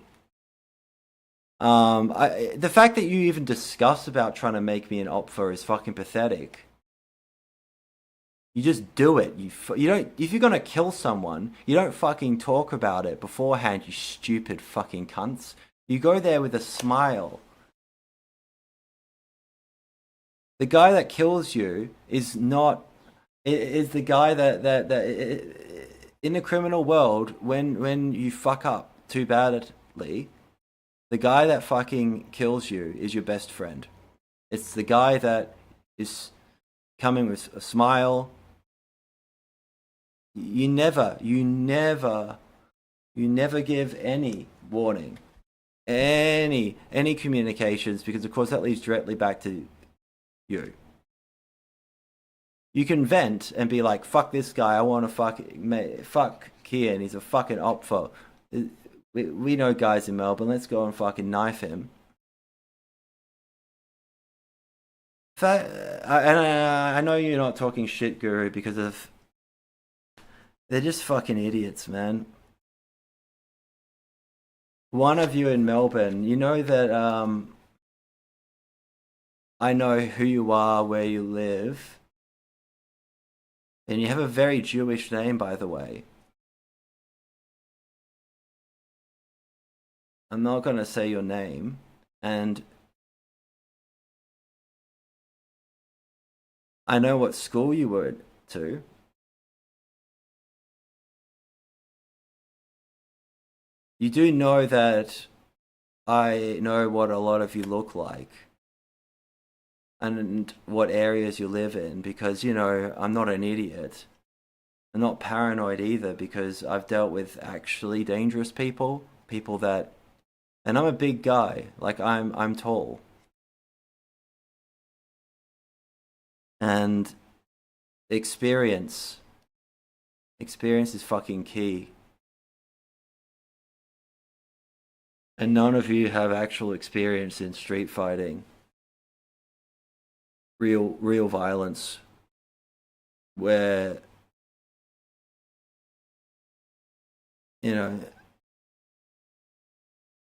The fact that you even discuss about trying to make me an opfer is fucking pathetic. You just do it. You don't. If you're gonna kill someone, you don't fucking talk about it beforehand. You stupid fucking cunts. You go there with a smile. The guy that kills you is not. Is the guy that in the criminal world, when you fuck up too badly, the guy that fucking kills you is your best friend. It's the guy that is coming with a smile. You never give any warning, any communications, because of course that leads directly back to you. You can vent and be like, fuck this guy, I want to fuck Kian, he's a fucking opfer. We know guys in Melbourne, let's go and fucking knife him. I know you're not talking shit, Guru, because of... They're just fucking idiots, man. One of you in Melbourne, you know that I know who you are, where you live. And you have a very Jewish name, by the way. I'm not going to say your name. And I know what school you were to. You do know that I know what a lot of you look like and what areas you live in, because, you know, I'm not an idiot. I'm not paranoid either, because I've dealt with actually dangerous people that... And I'm a big guy, like I'm tall. And experience is fucking key. And none of you have actual experience in street fighting. Real violence. Where, you know,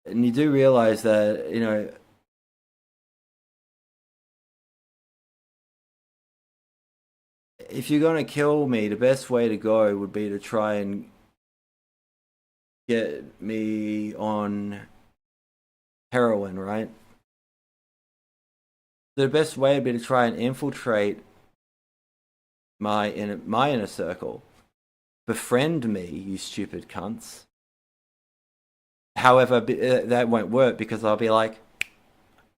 and you do realize that, you know, if you're going to kill me, the best way to go would be to try and get me on heroin, right? The best way would be to try and infiltrate my inner circle. Befriend me, you stupid cunts. However, that won't work, because I'll be like,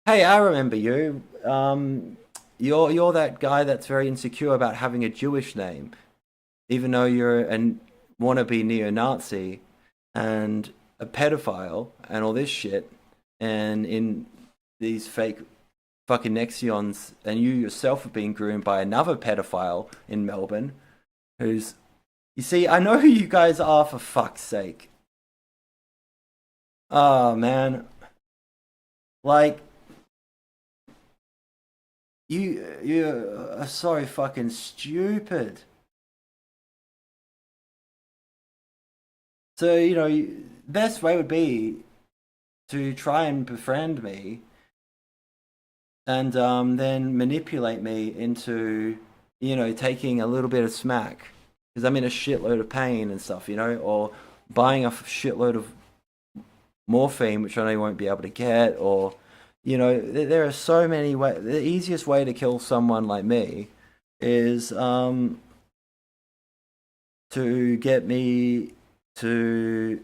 hey, I remember you. You're that guy that's very insecure about having a Jewish name, even though you're a wannabe neo-Nazi and a pedophile and all this shit, and in these fake fucking Nexions, and you yourself are being groomed by another pedophile in Melbourne, who's... You see, I know who you guys are, for fuck's sake. Oh, man. Like... You are so fucking stupid. So, you know, best way would be to try and befriend me and then manipulate me into, you know, taking a little bit of smack, because I'm in a shitload of pain and stuff, you know, or buying a shitload of morphine, which I know you won't be able to get, or... You know, there are so many ways. The easiest way to kill someone like me is to get me to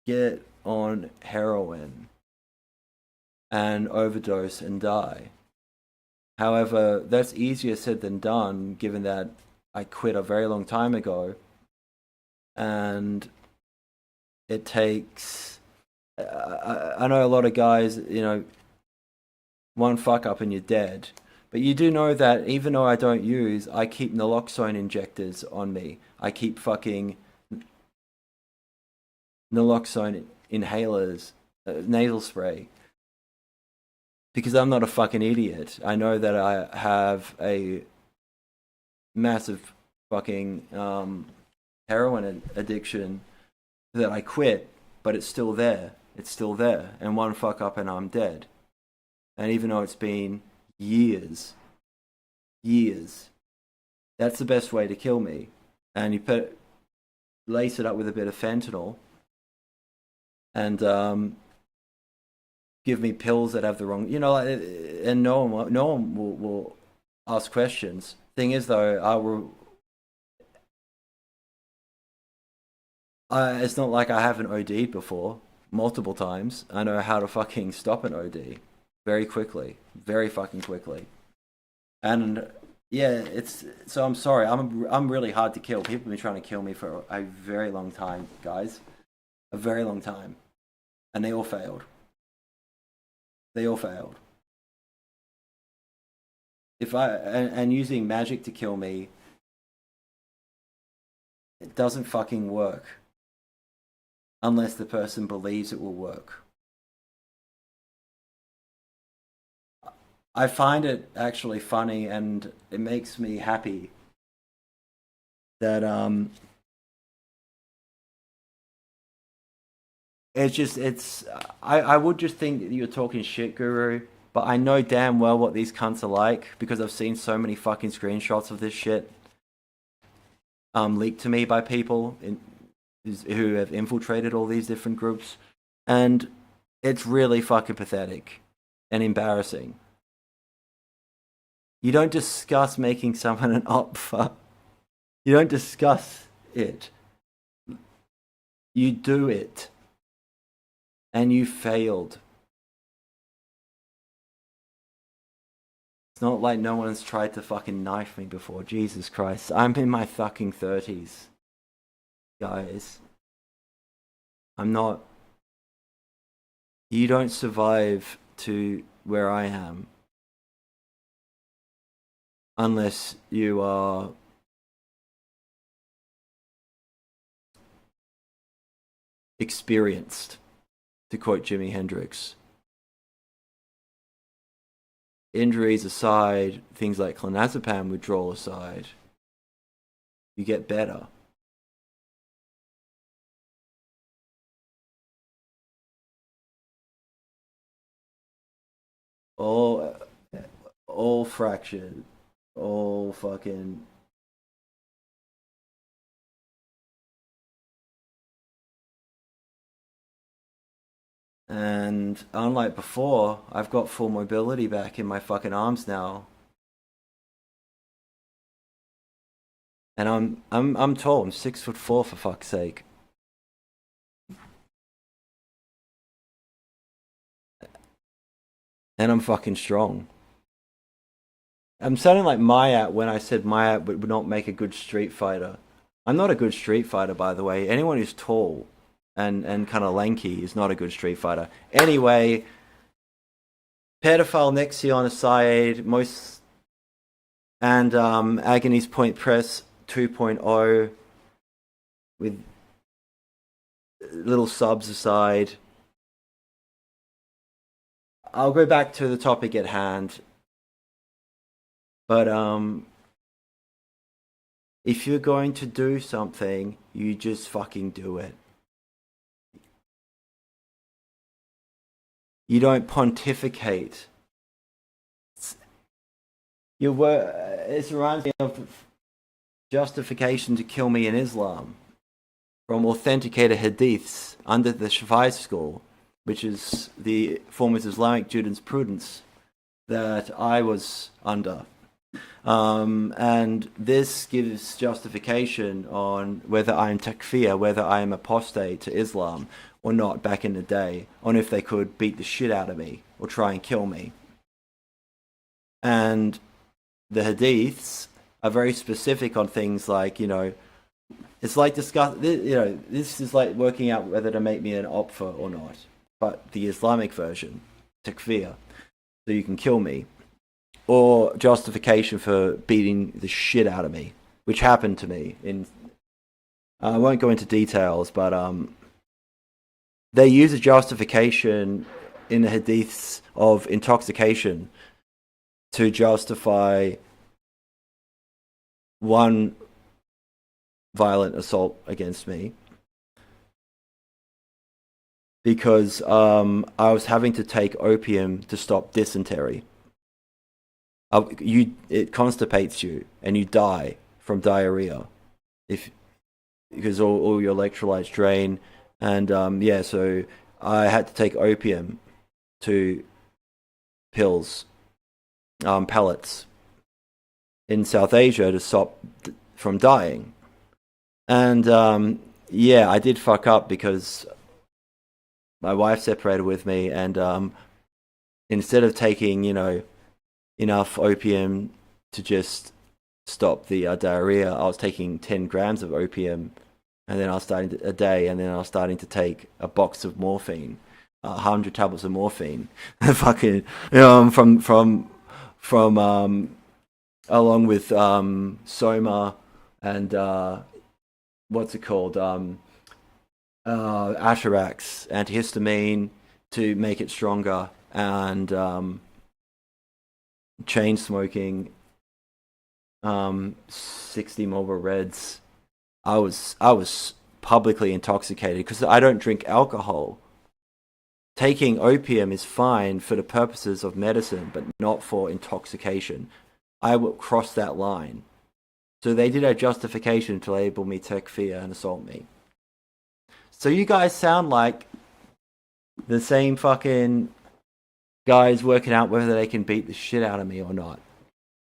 get on heroin and overdose and die. However, that's easier said than done, given that I quit a very long time ago, and it takes. I know a lot of guys, one fuck up and you're dead. But you do know that even though I don't use, I keep naloxone injectors on me. I keep fucking naloxone inhalers, nasal spray. Because I'm not a fucking idiot. I know that I have a massive fucking heroin addiction that I quit, but it's still there. It's still there. And one fuck up and I'm dead. And even though it's been years, that's the best way to kill me. And you lace it up with a bit of fentanyl and give me pills that have the wrong, and no one will ask questions. Thing is, though, it's not like I haven't OD'd before multiple times. I know how to fucking stop an OD very quickly, very fucking quickly. And yeah, so I'm sorry. I'm really hard to kill. People have been trying to kill me for a very long time, guys, a very long time, and they all failed. And using magic to kill me, it doesn't fucking work unless the person believes it will work. I find it actually funny, and it makes me happy that I would just think that you're talking shit, Guru, but I know damn well what these cunts are like because I've seen so many fucking screenshots of this shit leaked to me by people who have infiltrated all these different groups, and it's really fucking pathetic and embarrassing. You don't discuss making someone an opfer. You don't discuss it. You do it. And you failed. It's not like no one's tried to fucking knife me before. Jesus Christ. I'm in my fucking 30s. Guys. I'm not... You don't survive to where I am unless you are experienced, to quote Jimi Hendrix. Injuries aside, things like clonazepam withdrawal aside, you get better. All fractured. All fucking... And unlike before, I've got full mobility back in my fucking arms now. And I'm tall. I'm 6'4" for fuck's sake. And I'm fucking strong. I'm sounding like Myatt when I said Myatt would not make a good street fighter. I'm not a good street fighter, by the way. Anyone who's tall and kind of lanky is not a good street fighter. Anyway, pedophile Nexion aside, and Agony's Point Press 2.0 with little subs aside, I'll go back to the topic at hand. But if you're going to do something, you just fucking do it. You don't pontificate. It reminds me of justification to kill me in Islam from authenticated hadiths under the Shafi'i school, which is the form of Islamic jurisprudence that I was under And this gives justification on whether I'm takfir, whether I am apostate to Islam or not back in the day, on if they could beat the shit out of me or try and kill me. And the hadiths are very specific on things like, it's like this is like working out whether to make me an opfer or not. But the Islamic version, takfir, so you can kill me, or justification for beating the shit out of me, which happened to me. I won't go into details, but they use a justification in the hadiths of intoxication to justify one violent assault against me, because I was having to take opium to stop dysentery. It constipates you and you die from diarrhea because all your electrolytes drain. And so I had to take opium to pills, pellets in South Asia to stop from dying. And I did fuck up because my wife separated with me, and instead of taking enough opium to just stop the diarrhea, I was taking 10 grams of opium, and then I was starting a day, and then I was starting to take a box of morphine, 100 tablets of morphine, fucking from along with soma and what's it called, Atarax, antihistamine to make it stronger, and chain smoking, 60 Marlboro Reds. I was publicly intoxicated because I don't drink alcohol. Taking opium is fine for the purposes of medicine, but not for intoxication. I will cross that line. So they did a justification to label me takfir and assault me. So you guys sound like the same fucking guys working out whether they can beat the shit out of me or not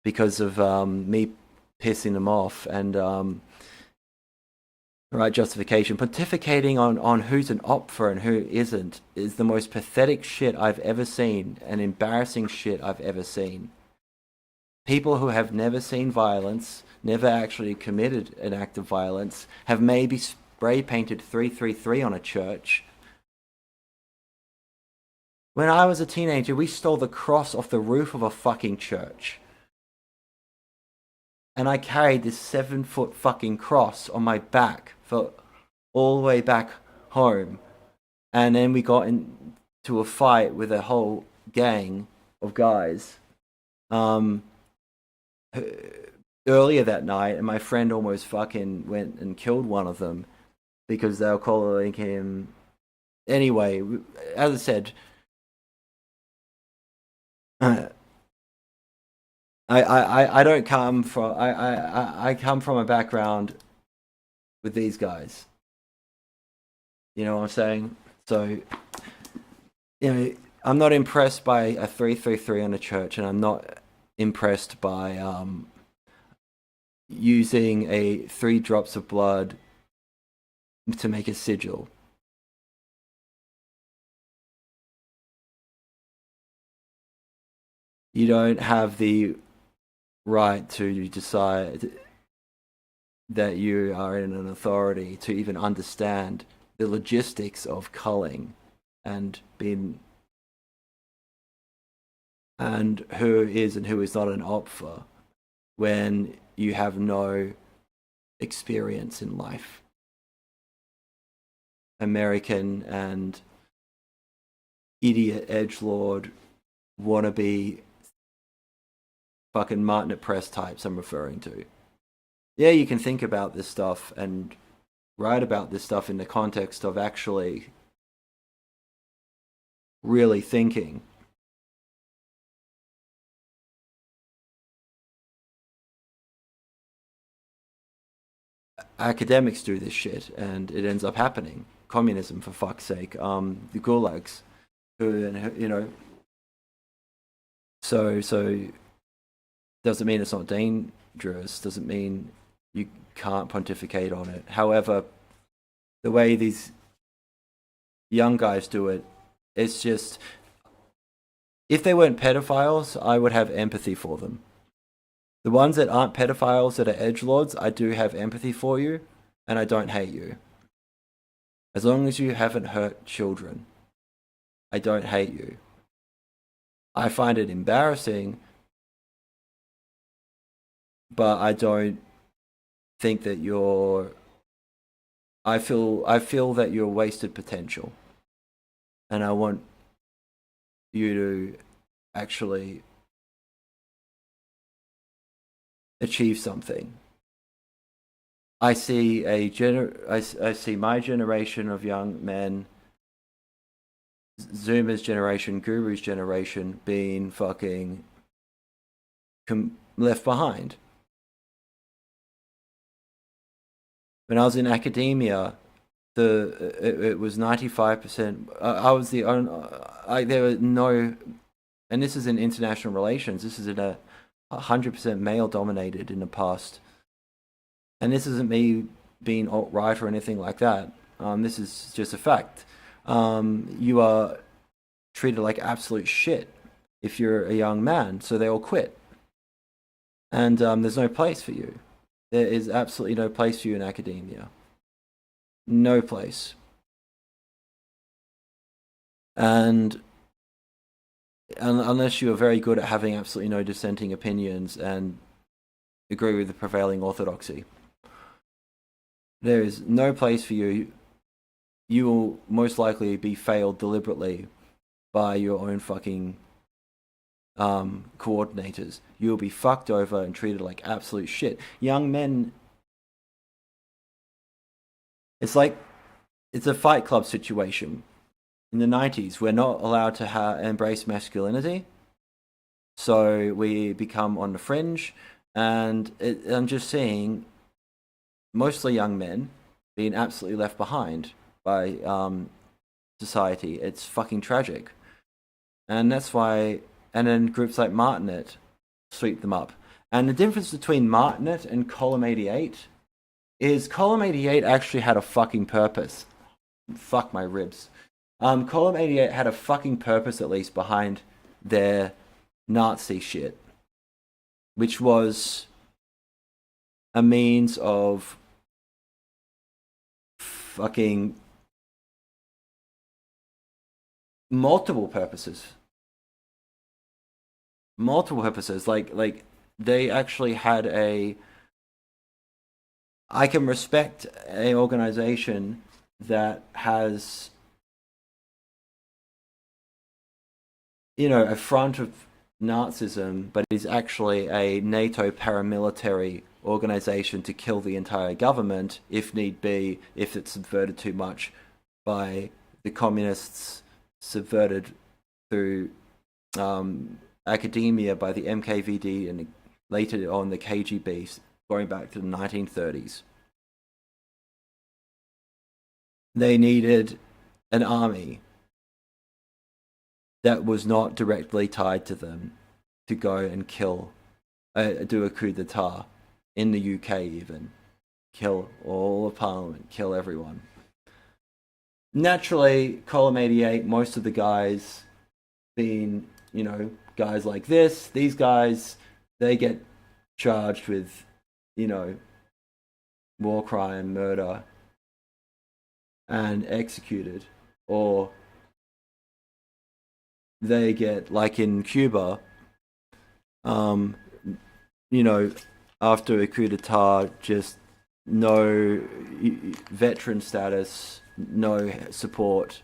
because of me pissing them off and right justification. Pontificating on who's an opfer and who isn't is the most pathetic shit I've ever seen, and embarrassing shit I've ever seen. People who have never seen violence, never actually committed an act of violence, have maybe spray painted 333 on a church. When I was a teenager, we stole the cross off the roof of a fucking church. And I carried this 7-foot fucking cross on my back for all the way back home. And then we got into a fight with a whole gang of guys earlier that night, and my friend almost fucking went and killed one of them because they were calling him. Anyway, as I said, I don't come from I come from a background with these guys. You know what I'm saying? So I'm not impressed by a 333 on a church, and I'm not impressed by using a 3 drops of blood to make a sigil. You don't have the right to decide that you are in an authority to even understand the logistics of culling and who is and who is not an opfer when you have no experience in life. American and idiot edgelord wannabe fucking Martin at Press types I'm referring to. Yeah, you can think about this stuff and write about this stuff in the context of actually really thinking. Academics do this shit and it ends up happening. Communism, for fuck's sake. The gulags, so Doesn't mean it's not dangerous. Doesn't mean you can't pontificate on it. However, the way these young guys do it, it's just, if they weren't pedophiles, I would have empathy for them. The ones that aren't pedophiles, that are edgelords, I do have empathy for you, and I don't hate you. As long as you haven't hurt children, I don't hate you. I find it embarrassing, but I don't think that you're... I feel that you're wasted potential, and I want you to actually achieve something. I see I see my generation of young men, Zoomer's generation, Guru's generation, being fucking left behind. When I was in academia, it was 95%. I was the only. There were no, and this is in international relations. This is in a 100% male dominated in the past, and this isn't me being alt-right or anything like that. This is just a fact. You are treated like absolute shit if you're a young man, so they all quit, and there's no place for you. There is absolutely no place for you in academia. No place. And unless you are very good at having absolutely no dissenting opinions and agree with the prevailing orthodoxy, there is no place for you. You will most likely be failed deliberately by your own fucking coordinators. You'll be fucked over and treated like absolute shit. Young men, it's like, it's a Fight Club situation. In the 90s, we're not allowed to embrace masculinity, so we become on the fringe, and I'm just seeing mostly young men being absolutely left behind by society. It's fucking tragic. And that's why, and then groups like Martinet sweep them up. And the difference between Martinet and Column 88 is Column 88 actually had a fucking purpose. Fuck my ribs. Column 88 had a fucking purpose, at least, behind their Nazi shit, which was a means of fucking multiple purposes. Like they actually had a... I can respect an organization that has, a front of Nazism, but is actually a NATO paramilitary organization to kill the entire government, if need be, if it's subverted too much by the communists, subverted through academia by the MKVD and later on the KGB, going back to the 1930s. They needed an army that was not directly tied to them to go and kill, do a coup d'etat in the UK even. Kill all of Parliament, kill everyone. Naturally, Column 88, most of the guys being, guys like this, these guys, they get charged with, war crime, murder, and executed. Or they get, like in Cuba, after a coup d'etat, just no veteran status, no support,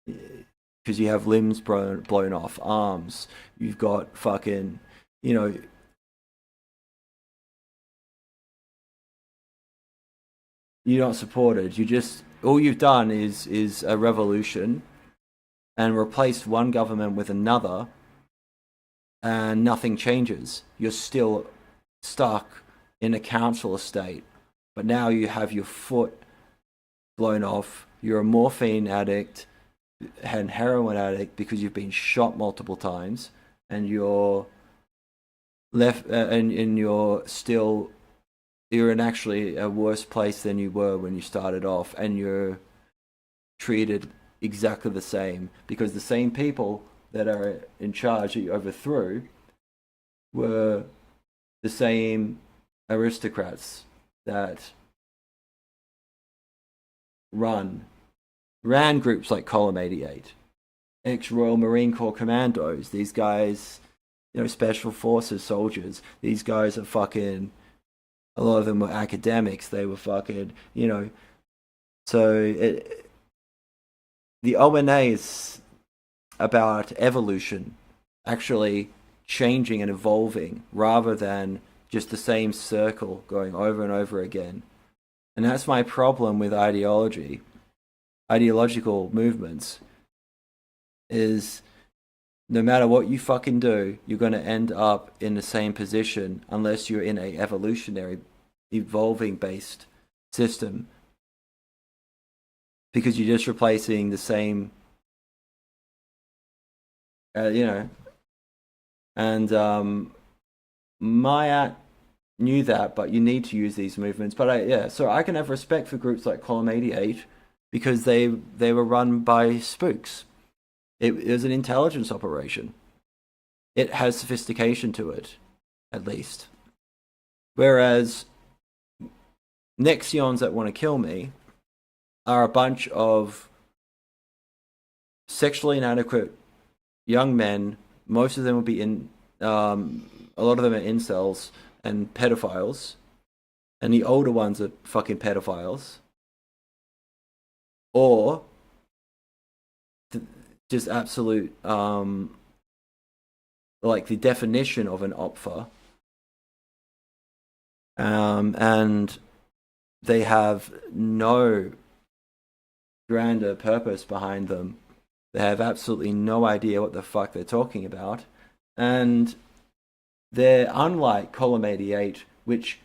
because you have limbs blown off, arms, you've got fucking, you're not supported. All you've done is a revolution and replaced one government with another, and nothing changes. You're still stuck in a council estate, but now you have your foot blown off, you're a morphine addict and heroin addict because you've been shot multiple times, and you're left, and you're in actually a worse place than you were when you started off, and you're treated exactly the same because the same people that are in charge that you overthrew were the same aristocrats that ran groups like Column 88, ex-Royal Marine Corps commandos. These guys, special forces soldiers. These guys are fucking. A lot of them were academics. They were fucking, So the ONA is about evolution, actually changing and evolving, rather than just the same circle going over and over again. And that's my problem with ideological movements, is no matter what you fucking do, you're going to end up in the same position unless you're in a evolutionary, evolving based system, because you're just replacing the same, and Myatt knew that, but you need to use these movements. But so I can have respect for groups like Column 88 because they were run by spooks. It was an intelligence operation. It has sophistication to it, at least. Whereas Nexions that want to kill me are a bunch of sexually inadequate young men. Most of them will be a lot of them are incels and pedophiles. And the older ones are fucking pedophiles. Or just absolute, like the definition of an opfer. And they have no grander purpose behind them. They have absolutely no idea what the fuck they're talking about. And they're unlike Column 88, which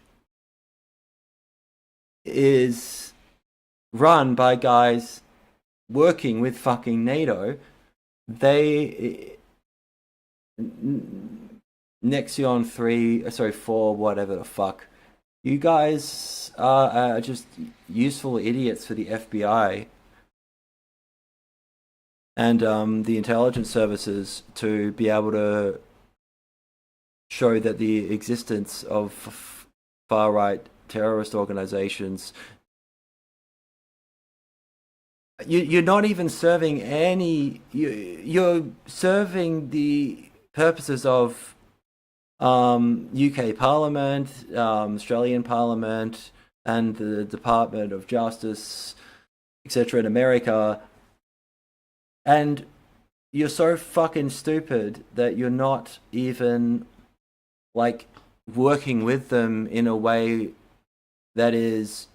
is run by guys working with fucking NATO. Nexion 4, whatever the fuck. You guys are just useful idiots for the FBI and the intelligence services to be able to show that the existence of far-right terrorist organizations. You're not even serving any. You're serving the purposes of UK Parliament, Australian Parliament, and the Department of Justice, etc. in America. And you're so fucking stupid that you're not even like working with them in a way that is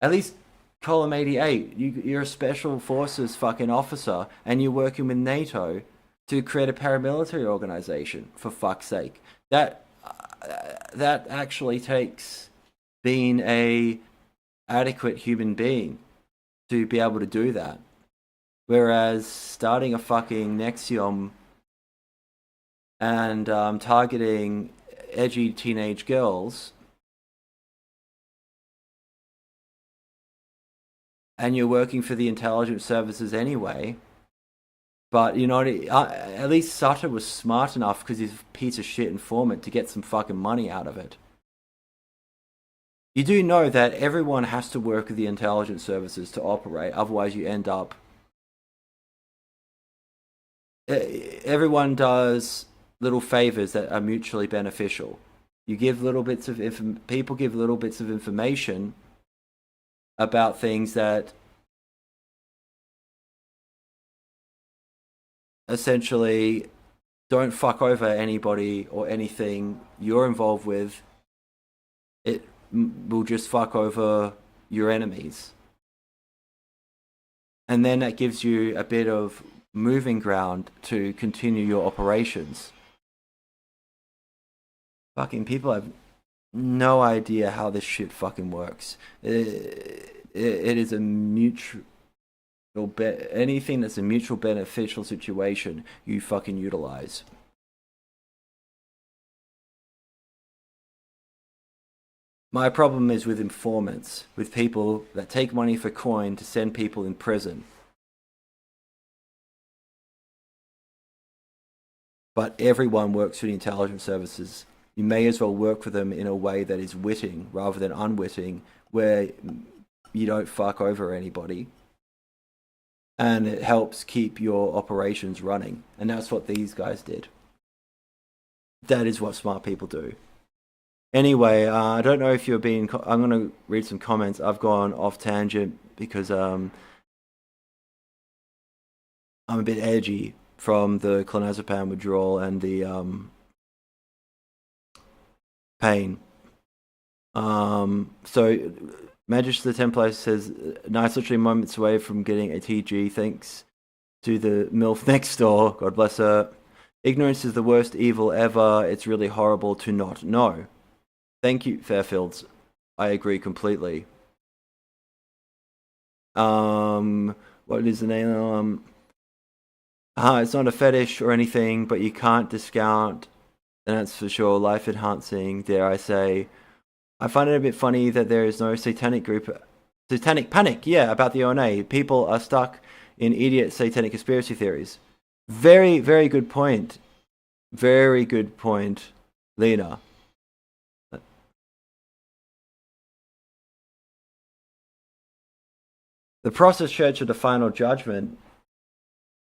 at least Column 88. You're a special forces fucking officer, and you're working with NATO to create a paramilitary organization, for fuck's sake. That actually takes being a adequate human being to be able to do that. Whereas starting a fucking Nexium and targeting edgy teenage girls, and you're working for the intelligence services anyway. But at least Sutter was smart enough, because he's a piece of shit informant, to get some fucking money out of it. You do know that everyone has to work with the intelligence services to operate, otherwise you end up. Everyone does little favors that are mutually beneficial. You give little bits of people give little bits of information about things that essentially don't fuck over anybody or anything you're involved with. It will just fuck over your enemies. And then that gives you a bit of moving ground to continue your operations. Fucking people have no idea how this shit fucking works. It is a mutual. Anything that's a mutual beneficial situation, you fucking utilize. My problem is with informants, with people that take money for coin to send people in prison. But everyone works for the intelligence services. You may as well work for them in a way that is witting rather than unwitting, where you don't fuck over anybody. And it helps keep your operations running. And that's what these guys did. That is what smart people do. Anyway, I don't know if you're being... I'm going to read some comments. I've gone off tangent because I'm a bit edgy from the clonazepam withdrawal and the pain. So Magic the Templar says, nice, literally moments away from getting a TG, thanks to the MILF next door. God bless her. Ignorance is the worst evil ever. It's really horrible to not know. Thank you, Fairfields. I agree completely. What is the name? It's not a fetish or anything, but you can't discount, and that's for sure, life enhancing, dare I say. I find it a bit funny that there is no satanic panic, yeah, about the ONA. People are stuck in idiot satanic conspiracy theories. Very, very good point. Very good point, Lena. The process church of the final judgment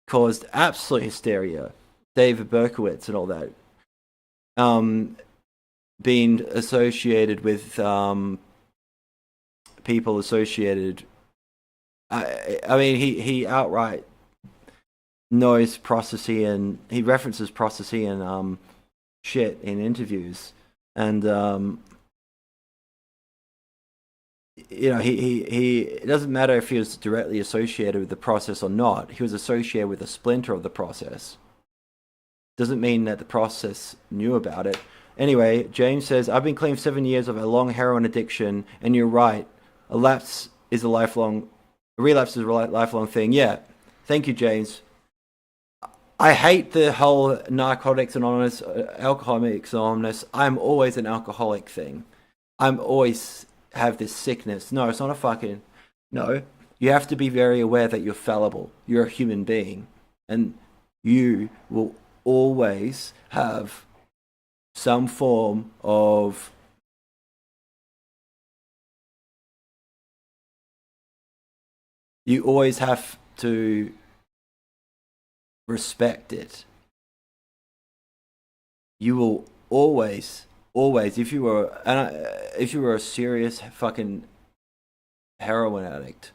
caused absolute hysteria. David Berkowitz and all that. Being associated with people associated. I mean, he outright knows Processian. He references Processian shit in interviews, and he it doesn't matter if he was directly associated with the process or not. He was associated with a splinter of the process. Doesn't mean that the process knew about it. Anyway, James says, I've been clean for 7 years of a long heroin addiction, and you're right. A relapse is a lifelong thing. Yeah. Thank you, James. I hate the whole Narcotics Anonymous, Alcoholics Anonymous. I'm always an alcoholic thing. I'm always have this sickness. No, it's not a fucking... No. You have to be very aware that you're fallible. You're a human being. And you will always have some form of you always have to respect it. You will always, if you were a serious fucking heroin addict,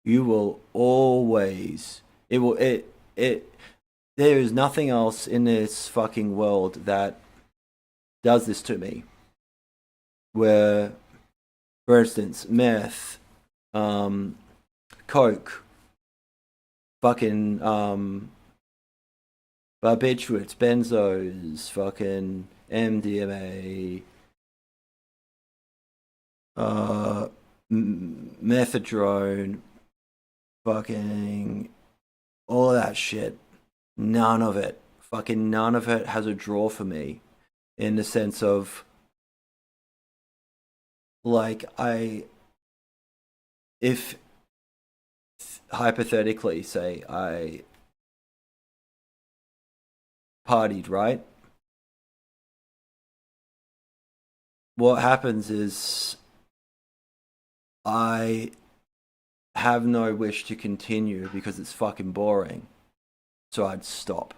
you will always there is nothing else in this fucking world that does this to me. Where, for instance, meth, coke, fucking barbiturates, benzos, fucking MDMA, methadone, fucking all that shit. None of it has a draw for me, in the sense of, like, if hypothetically, say, I partied, right? What happens is I have no wish to continue because it's fucking boring. So I'd stop.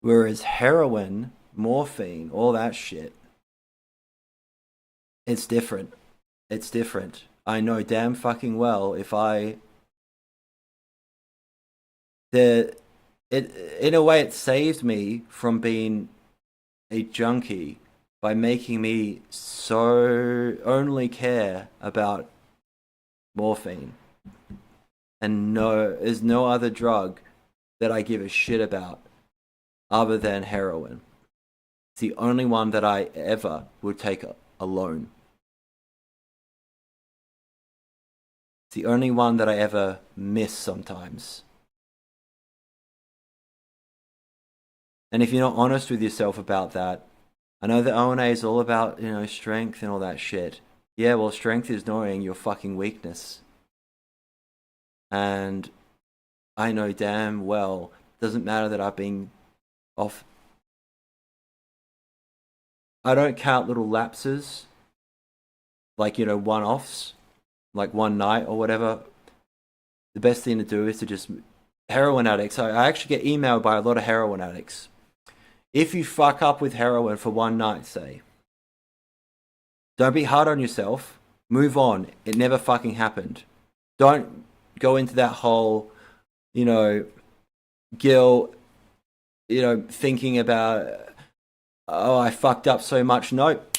Whereas heroin, morphine, all that shit, it's different. It's different. I know damn fucking well if in a way it saved me from being a junkie by making me so only care about morphine. And there's no other drug that I give a shit about other than heroin. It's the only one that I ever would take alone. It's the only one that I ever miss sometimes. And if you're not honest with yourself about that, I know that ONA is all about, strength and all that shit. Yeah, well, strength is knowing your fucking weakness. And I know damn well, doesn't matter that I've been off. I don't count little lapses, like, one-offs, like one night or whatever. The best thing to do is to just, heroin addicts, I actually get emailed by a lot of heroin addicts. If you fuck up with heroin for one night, say, don't be hard on yourself. Move on. It never fucking happened. Don't go into that whole, guilt, thinking about, oh, I fucked up so much. Nope.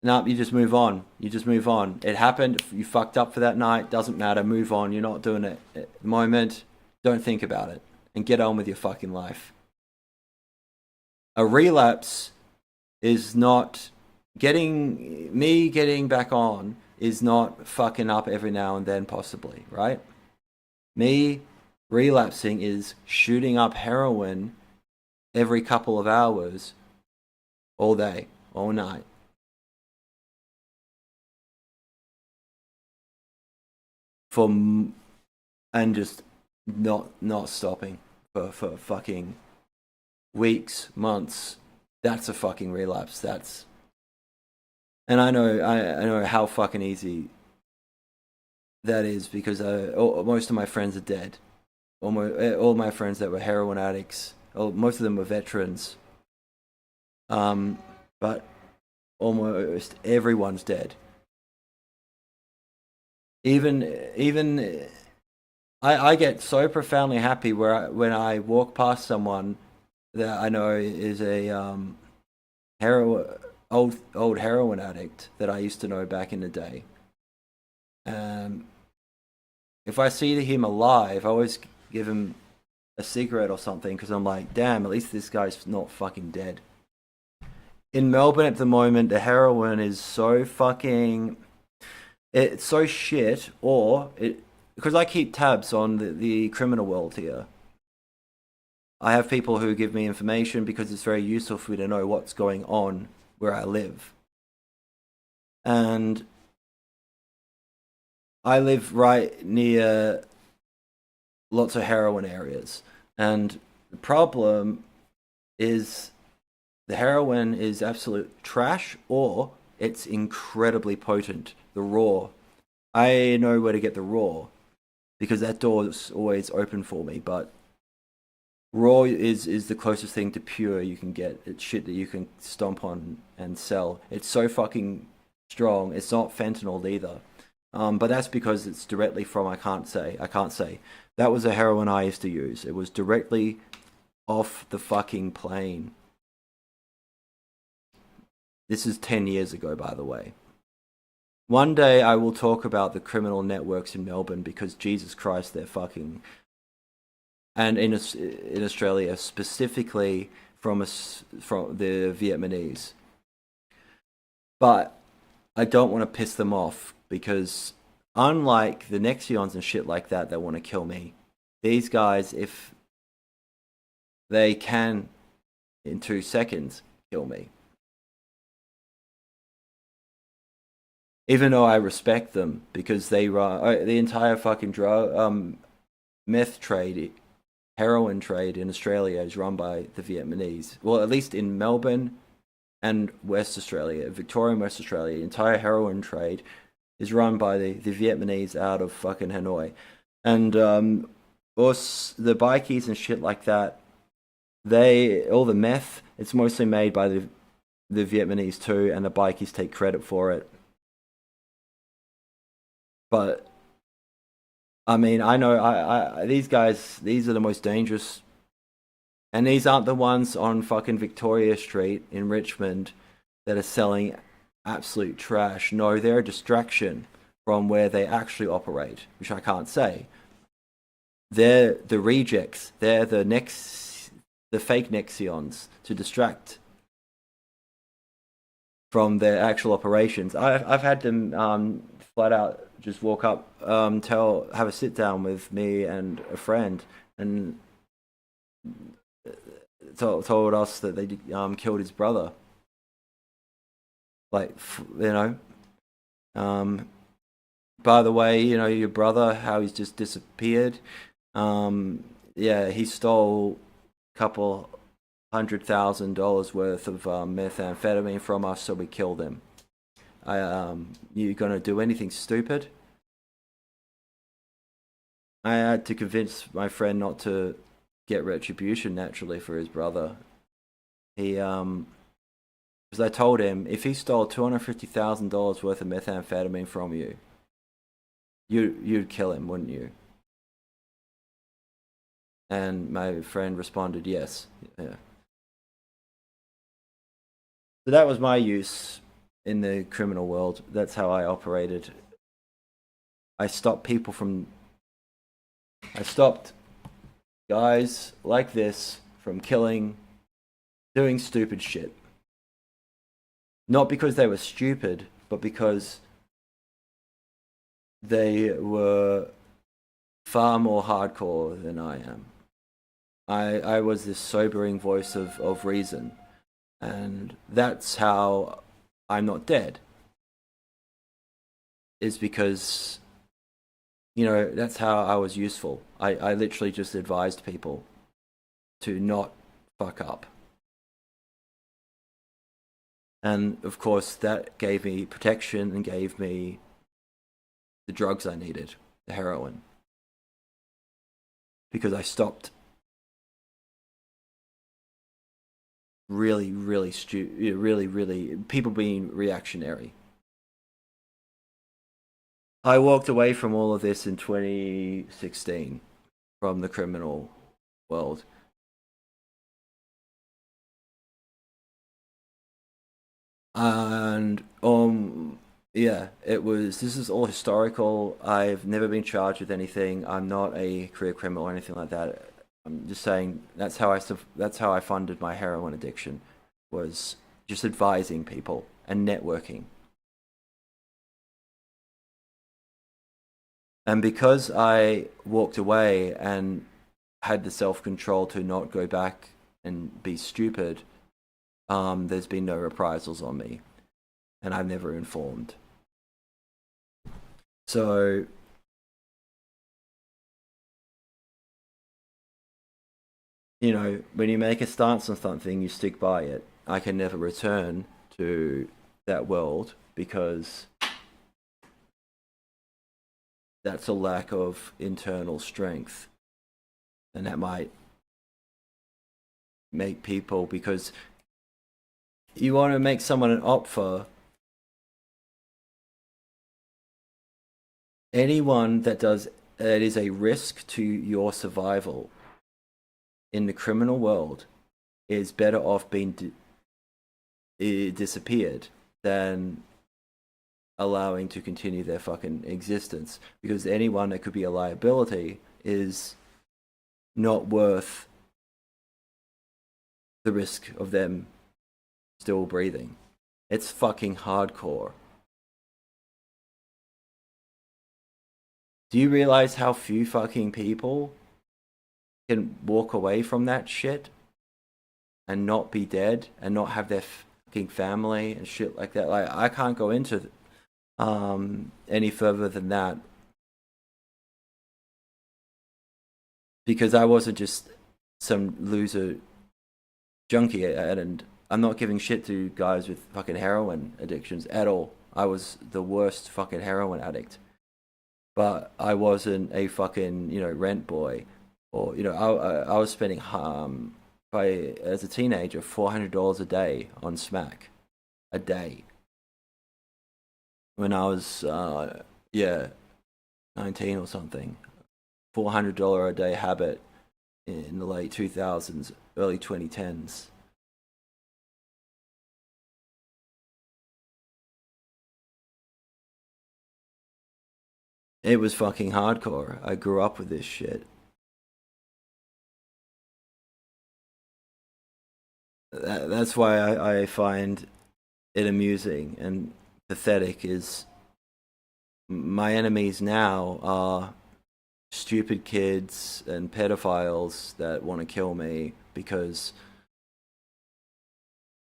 Nope, you just move on. You just move on. It happened. You fucked up for that night. Doesn't matter. Move on. You're not doing it at the moment. Don't think about it. And get on with your fucking life. A relapse is not getting back on is not fucking up every now and then, possibly, right? Me relapsing is shooting up heroin every couple of hours, all day, all night. And just not stopping for fucking weeks, months. That's a fucking relapse. And I know how fucking easy that is, because most of my friends are dead. All my friends that were heroin addicts, most of them were veterans. But almost everyone's dead. Even I get so profoundly happy when I walk past someone that I know is a old heroin addict that I used to know back in the day. If I see him alive, I always give him a cigarette or something, because I'm like, damn, at least this guy's not fucking dead. In Melbourne at the moment, the heroin is so fucking, it's so shit, because I keep tabs on the criminal world here. I have people who give me information because it's very useful for me to know what's going on where I live. And I live right near lots of heroin areas. And the problem is the heroin is absolute trash, or it's incredibly potent. The raw. I know where to get the raw, because that door is always open for me. But raw is the closest thing to pure you can get. It's shit that you can stomp on and sell. It's so fucking strong. It's not fentanyl either. But that's because it's directly from, I can't say. That was a heroin I used to use. It was directly off the fucking plane. This is 10 years ago, by the way. One day I will talk about the criminal networks in Melbourne, because Jesus Christ, they're fucking... And in Australia, specifically from the Vietnamese. But I don't want to piss them off, because unlike the Nexions and shit like that want to kill me, these guys, if they can, in 2 seconds, kill me. Even though I respect them, because they run the entire fucking meth trade, heroin trade in Australia is run by the Vietnamese. Well, at least in Melbourne and West Australia, Victoria and West Australia, the entire heroin trade is run by the Vietnamese out of fucking Hanoi. And us, the bikies and shit like that, all the meth, it's mostly made by the Vietnamese too, and the bikies take credit for it. But I mean, I know these guys, these are the most dangerous, and these aren't the ones on fucking Victoria Street in Richmond that are selling absolute trash. No, they're a distraction from where they actually operate, which I can't say. They're the rejects. They're the fake Nexions to distract from their actual operations. I've had them flat out just walk up, have a sit down with me and a friend, and told us that they killed his brother Like, you know, by the way, you know, your brother, how he's just disappeared. Yeah, he stole a couple $100,000 worth of methamphetamine from us, so we killed him. You gonna do anything stupid? I had to convince my friend not to get retribution naturally for his brother. He because I told him if he stole $250,000 worth of methamphetamine from you, you'd kill him, wouldn't you? And my friend responded, yes. Yeah. So that was my use in the criminal world. That's how I operated. I stopped guys like this from doing stupid shit. Not because they were stupid, but because they were far more hardcore than I am. I was this sobering voice of reason. And that's how I'm not dead. Is because, you know, that's how I was useful. I literally just advised people to not fuck up. And of course, that gave me protection and gave me the drugs I needed, the heroin. Because I stopped really people being reactionary. I walked away from all of this in 2016 from the criminal world. And yeah, this is all historical. I've never been charged with anything. I'm not a career criminal or anything like that. I'm just saying that's how I funded my heroin addiction, was just advising people and networking. And because I walked away and had the self-control to not go back and be stupid, there's been no reprisals on me, and I've never informed. So you know, when you make a stance on something, you stick by it. I can never return to that world because that's a lack of internal strength. And that might make people, because you want to make someone an op for anyone that is a risk to your survival in the criminal world is better off being disappeared than allowing to continue their fucking existence, because anyone that could be a liability is not worth the risk of them still breathing. It's fucking hardcore. Do you realize how few fucking people can walk away from that shit and not be dead and not have their fucking family and shit like that? Like, I can't go into any further than that, because I wasn't just some loser junkie, and I'm not giving shit to guys with fucking heroin addictions at all. I was the worst fucking heroin addict, but I wasn't a fucking, you know, rent boy, or, you know, I was spending as a teenager $400 a day on smack a day when I was 19 or something. $400 a day habit in the late 2000s, early 2010s. It was fucking hardcore. I grew up with this shit. That's why I find it amusing and pathetic. Is my enemies now are stupid kids and pedophiles that want to kill me because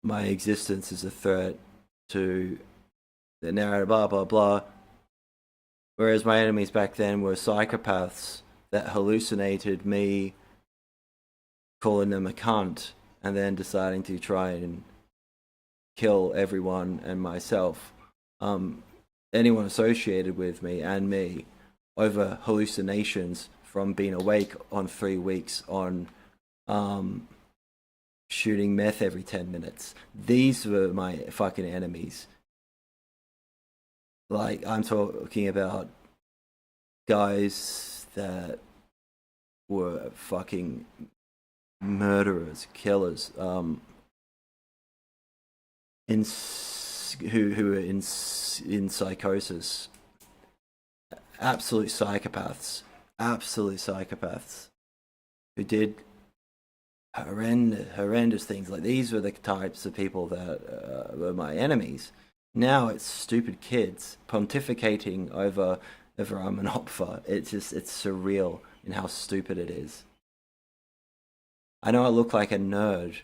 my existence is a threat to the narrative, blah, blah, blah. Whereas my enemies back then were psychopaths that hallucinated me calling them a cunt and then deciding to try and kill everyone and myself, anyone associated with me and me, over hallucinations from being awake on 3 weeks on shooting meth every 10 minutes. These were my fucking enemies. Like, I'm talking about guys that were fucking murderers, killers, who were in psychosis, absolute psychopaths, who did horrendous things. Like, these were the types of people that were my enemies. Now it's stupid kids pontificating over I'm an opfer. It's surreal in how stupid it is. I know I look like a nerd,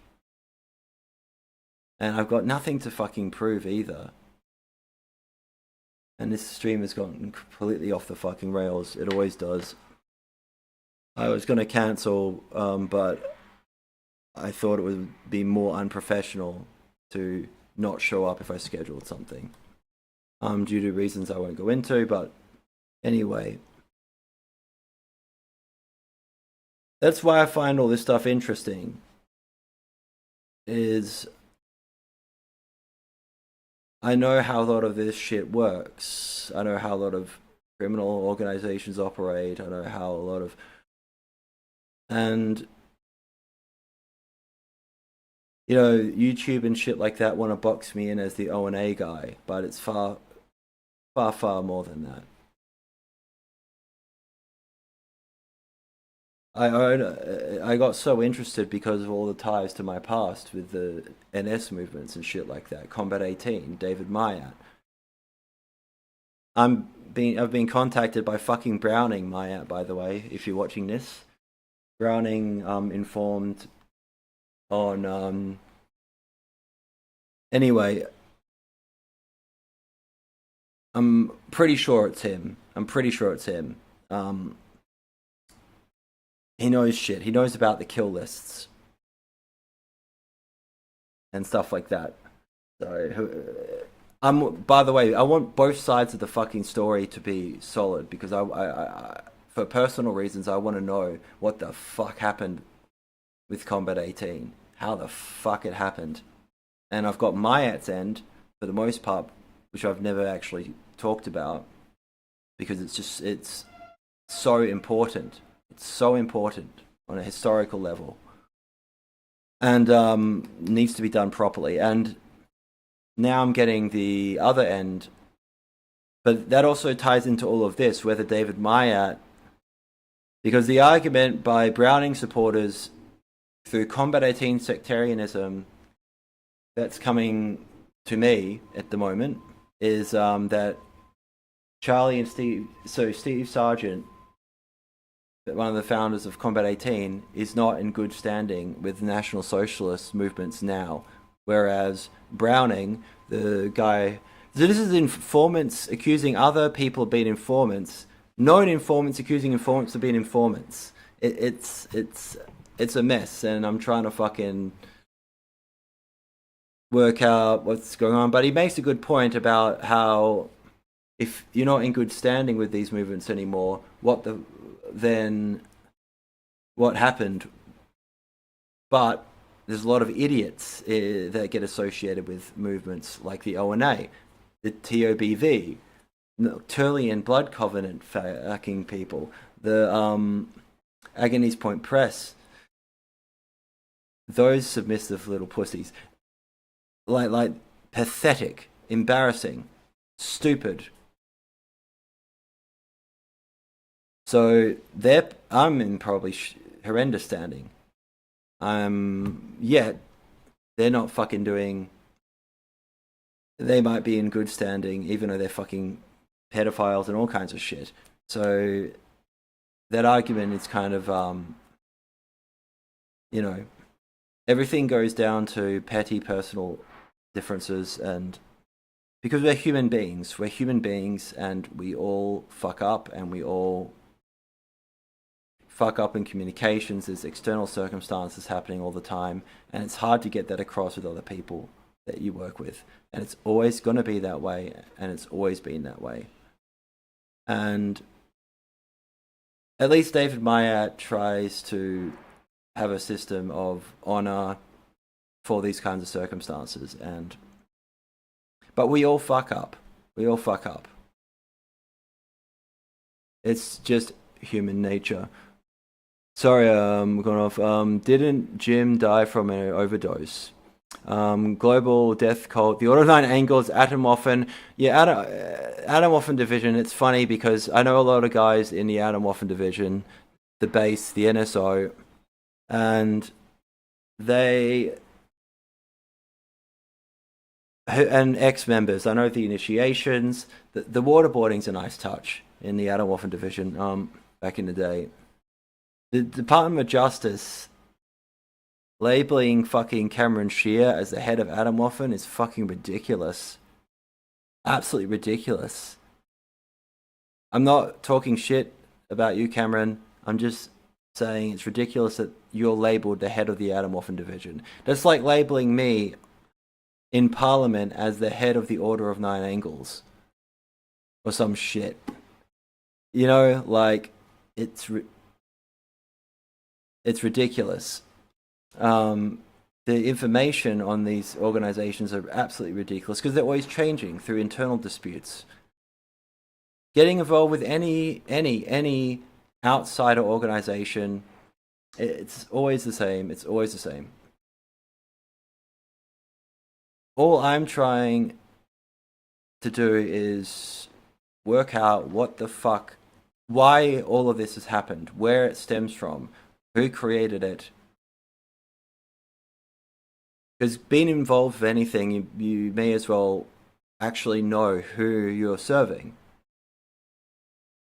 and I've got nothing to fucking prove either. And this stream has gotten completely off the fucking rails. It always does. I was going to cancel, but I thought it would be more unprofessional to not show up if I scheduled something, due to reasons I won't go into. But anyway, that's why I find all this stuff interesting, is I know how a lot of this shit works. I know how a lot of criminal organizations operate. I know how a lot of... And, you know, YouTube and shit like that want to box me in as the ONA guy, but it's far, far, far more than that. I got so interested because of all the ties to my past with the NS movements and shit like that. Combat 18, David Myatt. I've been contacted by fucking Browning Myatt, by the way, if you're watching this. Browning informed on anyway, I'm pretty sure it's him. He knows shit. He knows about the kill lists and stuff like that. So, by the way, I want both sides of the fucking story to be solid, because I for personal reasons, I want to know what the fuck happened with Combat 18. How the fuck it happened. And I've got Myatt's end, for the most part, which I've never actually talked about, because it's so important. It's so important on a historical level, and needs to be done properly. And now I'm getting the other end, but that also ties into all of this, whether David Myatt, because the argument by Browning supporters through Combat 18 sectarianism that's coming to me at the moment is that Charlie and Steve Sargent, one of the founders of Combat 18, is not in good standing with National Socialist movements now. Whereas Browning, the guy... So this is informants accusing other people of being informants, known informants accusing informants of being informants. It's a mess, and I'm trying to fucking work out what's going on. But he makes a good point about how if you're not in good standing with these movements anymore, then what happened? But there's a lot of idiots that get associated with movements like the ONA, the TOBV, Tertullian Blood Covenant fucking people, the Agony's Point Press, those submissive little pussies, like pathetic, embarrassing, stupid. So I'm in probably horrendous standing. Yet they're not fucking doing... They might be in good standing, even though they're fucking pedophiles and all kinds of shit. So that argument is kind of, you know, everything goes down to petty personal differences, and because we're human beings. We're human beings, and we all fuck up, and we all fuck up in communications. There's external circumstances happening all the time, and it's hard to get that across with other people that you work with. And it's always going to be that way, and it's always been that way. And at least David Myatt tries to have a system of honor for these kinds of circumstances, but we all fuck up. We all fuck up. It's just human nature. Sorry, we're going off. Didn't Jim die from an overdose? Global death cult. The O9A angles, Atomwaffen. Yeah, Atomwaffen division. It's funny because I know a lot of guys in the Atomwaffen division, the base, the NSO, and ex-members. I know the initiations. The waterboarding's a nice touch in the Atomwaffen division. Back in the day, the Department of Justice labeling fucking Cameron Shear as the head of Atomwaffen is fucking ridiculous. Absolutely ridiculous. I'm not talking shit about you, Cameron. I'm just saying it's ridiculous that you're labeled the head of the Atomwaffen division. That's like labeling me in Parliament as the head of the Order of Nine Angles or some shit. You know, like it's ridiculous. The information on these organizations are absolutely ridiculous because they're always changing through internal disputes. Getting involved with any outsider organization, it's always the same. It's always the same. All I'm trying to do is work out what the fuck, why all of this has happened, where it stems from, who created it. Because being involved with anything, you may as well actually know who you're serving.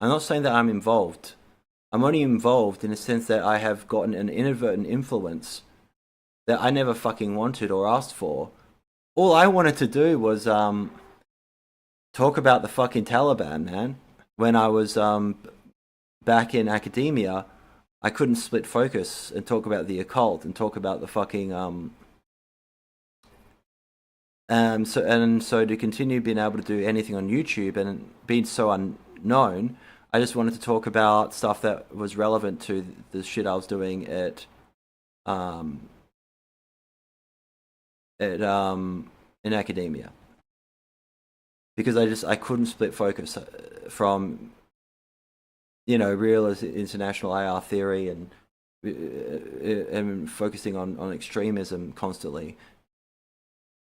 I'm not saying that I'm involved. I'm only involved in the sense that I have gotten an inadvertent influence that I never fucking wanted or asked for. All I wanted to do was talk about the fucking Taliban, man. When I was back in academia, I couldn't split focus and talk about the occult and talk about the fucking so to continue being able to do anything on YouTube and being so unknown, I just wanted to talk about stuff that was relevant to the shit I was doing in academia, because I couldn't split focus from real international AR theory and focusing on extremism constantly.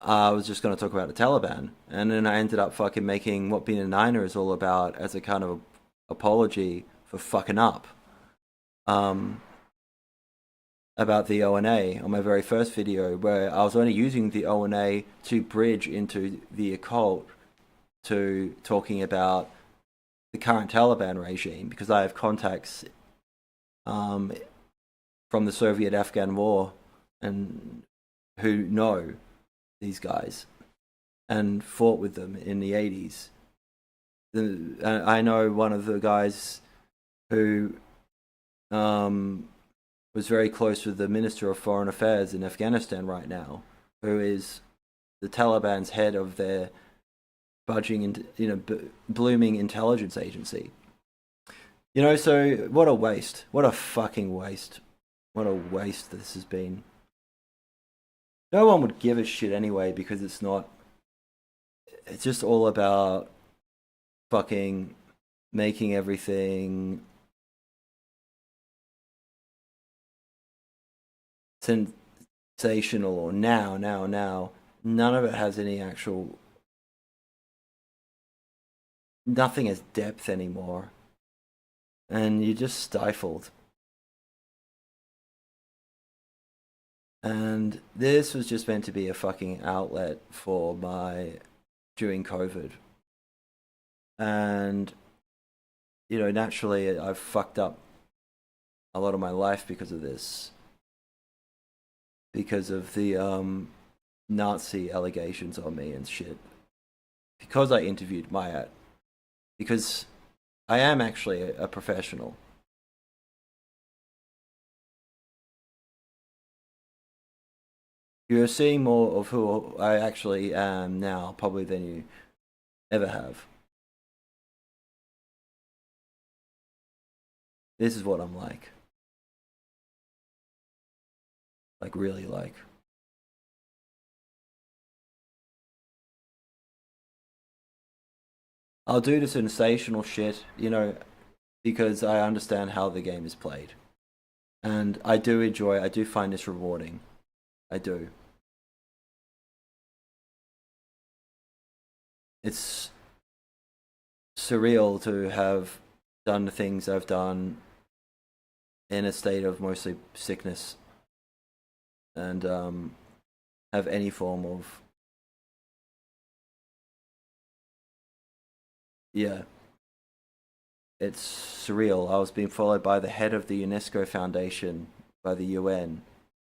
I was just going to talk about the Taliban, and then I ended up fucking making what being a Niner is all about as a kind of apology for fucking up. About the ONA on my very first video, where I was only using the ONA to bridge into the occult to talking about the current Taliban regime, because I have contacts from the Soviet-Afghan war and who know these guys and fought with them in the 80s. I know one of the guys who was very close with the Minister of Foreign Affairs in Afghanistan right now, who is the Taliban's head of their blooming intelligence agency. So what a waste. What a fucking waste. What a waste this has been. No one would give a shit anyway, because it's just all about fucking making everything sensational or now. None of it has any actual... Nothing has depth anymore. And you're just stifled. And this was just meant to be a fucking outlet for during COVID. And, naturally I've fucked up a lot of my life because of this. Because of the Nazi allegations on me and shit. because I interviewed Myatt, because I am actually a professional. You're seeing more of who I actually am now, probably than you ever have. This is what I'm like. Like, really like. I'll do the sensational shit, you know, because I understand how the game is played. And I do find this rewarding. I do. It's surreal to have done the things I've done in a state of mostly sickness and have any form of, yeah, it's surreal. I was being followed by the head of the UNESCO Foundation, by the UN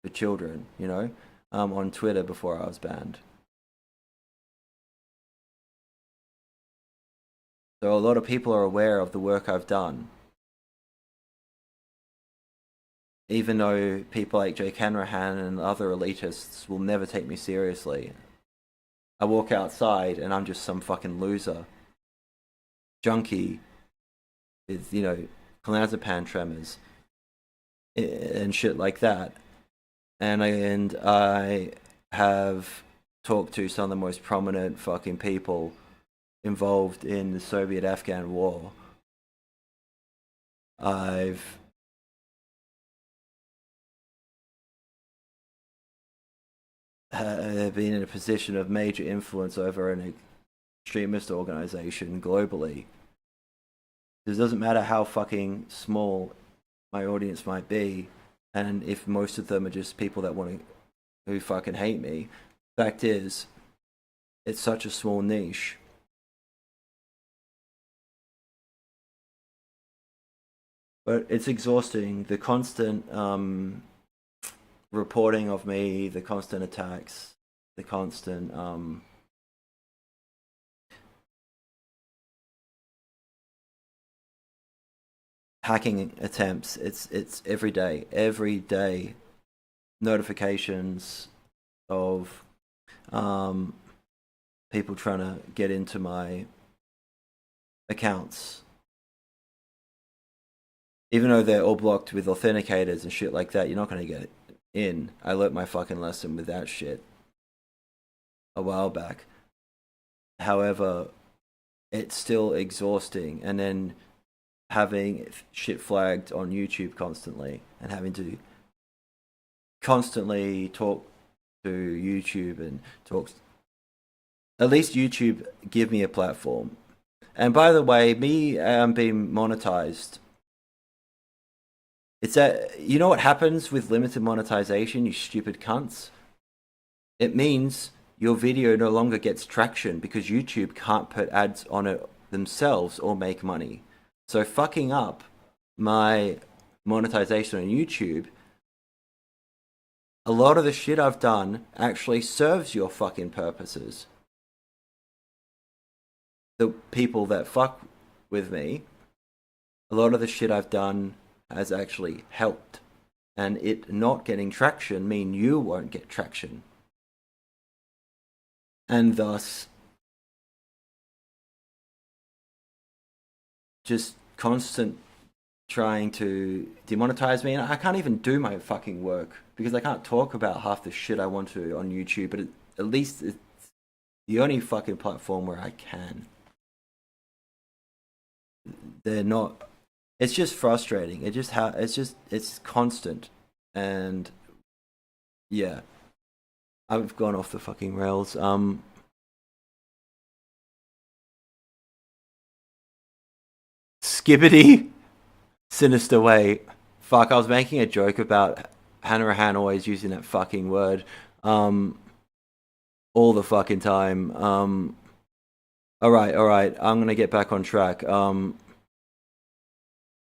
for children, you know, on Twitter before I was banned. So a lot of people are aware of the work I've done. Even though people like Jake Hanrahan and other elitists will never take me seriously. I walk outside and I'm just some fucking loser. Junkie with, you know, clonazepam tremors and shit like that. And I have talked to some of the most prominent fucking people involved in the Soviet-Afghan war. I've been in a position of major influence over an extremist organization globally. It doesn't matter how fucking small my audience might be, and if most of them are just people that who fucking hate me. Fact is, it's such a small niche. But it's exhausting. The constant reporting of me, the constant attacks, the constant hacking attempts. It's every day notifications of people trying to get into my accounts, even though they're all blocked with authenticators and shit like that. You're not going to get in. I learnt my fucking lesson with that shit a while back. However, it's still exhausting, and then having shit flagged on YouTube constantly and having to constantly talk to YouTube and talk. At least YouTube give me a platform. And by the way, me being monetized. It's that, you know what happens with limited monetization, you stupid cunts? It means your video no longer gets traction because YouTube can't put ads on it themselves or make money. So fucking up my monetization on YouTube, a lot of the shit I've done actually serves your fucking purposes. The people that fuck with me, a lot of the shit I've done has actually helped. And it not getting traction mean you won't get traction. And thus, just constant trying to demonetize me. And I can't even do my fucking work because I can't talk about half the shit I want to on YouTube, but at least it's the only fucking platform where I can. They're not. It's just frustrating. It's constant, and yeah, I've gone off the fucking rails. Skibbity, sinister way. Fuck, I was making a joke about Hanrahan always using that fucking word, all the fucking time. All right. I'm gonna get back on track.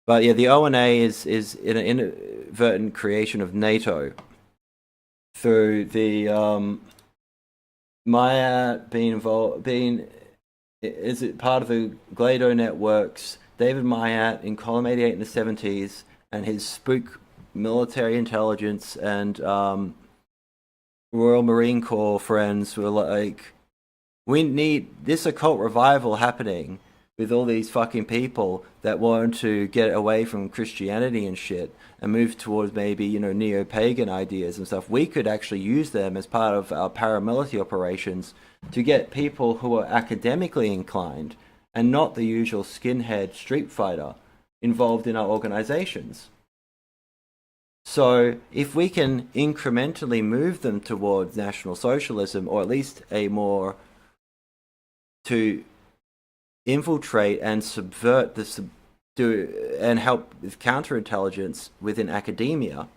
But yeah, the ONA is an inadvertent creation of NATO through the Myatt being Is it part of the Glado networks? David Myatt in column 88 in the 70s, and his spook military intelligence and Royal Marine Corps friends were like, we need this occult revival happening with all these fucking people that want to get away from Christianity and shit and move towards maybe, you know, neo-pagan ideas and stuff. We could actually use them as part of our paramilitary operations to get people who are academically inclined and not the usual skinhead street fighter involved in our organizations. So if we can incrementally move them towards National Socialism, or at least a more to infiltrate and subvert and help with counterintelligence within academia.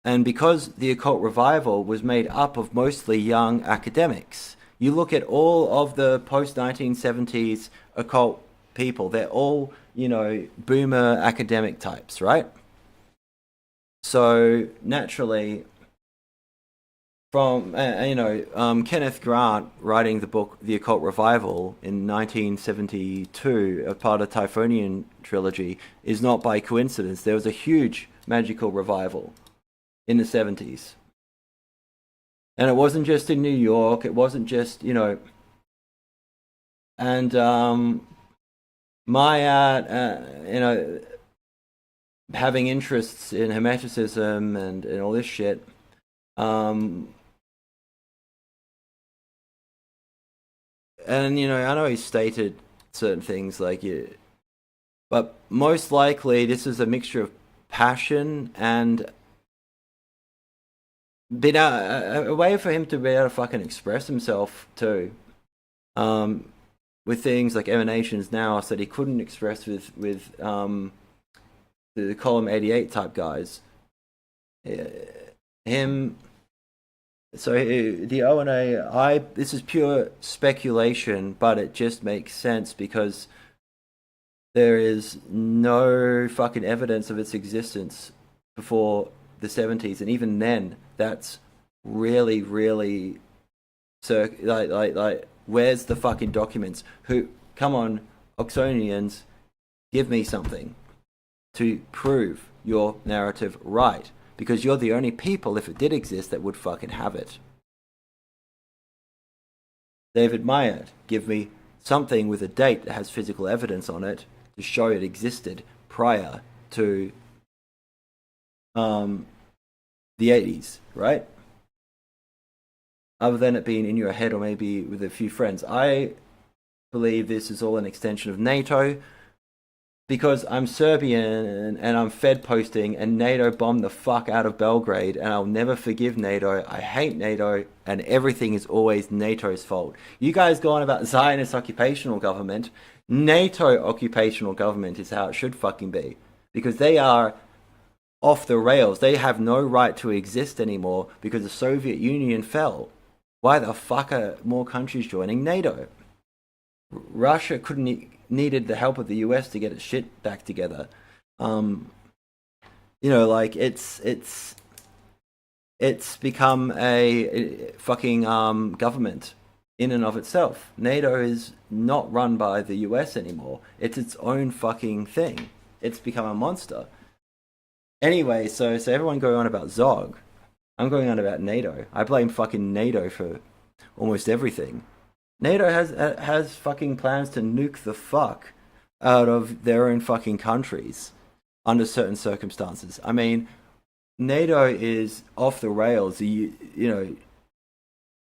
And because the occult revival was made up of mostly young academics, you look at all of the post-1970s occult people, they're all, you know, boomer academic types, right? So naturally, from Kenneth Grant writing the book The Occult Revival in 1972, a part of the Typhonian trilogy, is not by coincidence. There was a huge magical revival in the 70s. And it wasn't just in New York, it wasn't just, you know, and Myatt, you know, having interests in Hermeticism and all this shit. And, you know, I know he stated certain things like you, but most likely this is a mixture of passion and a way for him to be able to fucking express himself too. With things like emanations now that he couldn't express with the column 88 type guys. Him. So the ONA, this is pure speculation, but it just makes sense because there is no fucking evidence of its existence before the 70s, and even then, that's really, really, like, where's the fucking documents? Come on, Oxonians, give me something to prove your narrative right. Because you're the only people, if it did exist, that would fucking have it. David Myatt, give me something with a date that has physical evidence on it to show it existed prior to the 80s, right? Other than it being in your head or maybe with a few friends. I believe this is all an extension of NATO, because I'm Serbian and I'm Fed posting and NATO bombed the fuck out of Belgrade, and I'll never forgive NATO. I hate NATO, and everything is always NATO's fault. You guys go on about Zionist occupational government. NATO occupational government is how it should fucking be, because they are off the rails. They have no right to exist anymore because the Soviet Union fell. Why the fuck are more countries joining NATO? Russia needed the help of the US to get its shit back together. You know, like it's become a fucking government in and of itself. NATO is not run by the US anymore. It's its own fucking thing. It's become a monster. Anyway, so everyone going on about Zog. I'm going on about NATO. I blame fucking NATO for almost everything. NATO has fucking plans to nuke the fuck out of their own fucking countries under certain circumstances. I mean, NATO is off the rails. You know,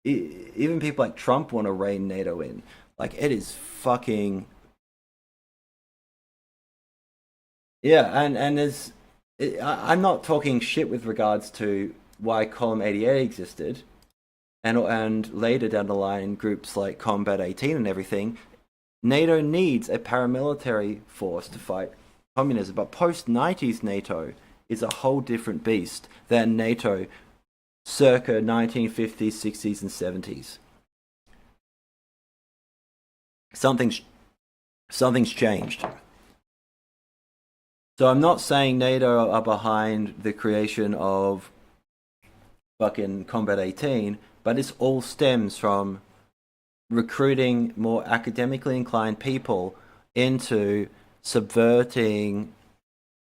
even people like Trump want to rein NATO in. Like, it is fucking... Yeah, and there's... I'm not talking shit with regards to why column 88 existed, and later down the line groups like Combat 18 and everything. NATO needs a paramilitary force to fight communism, but post-90s NATO is a whole different beast than NATO circa 1950s, 60s and 70s. Something's changed. So I'm not saying NATO are behind the creation of fucking Combat 18, but this all stems from recruiting more academically inclined people into subverting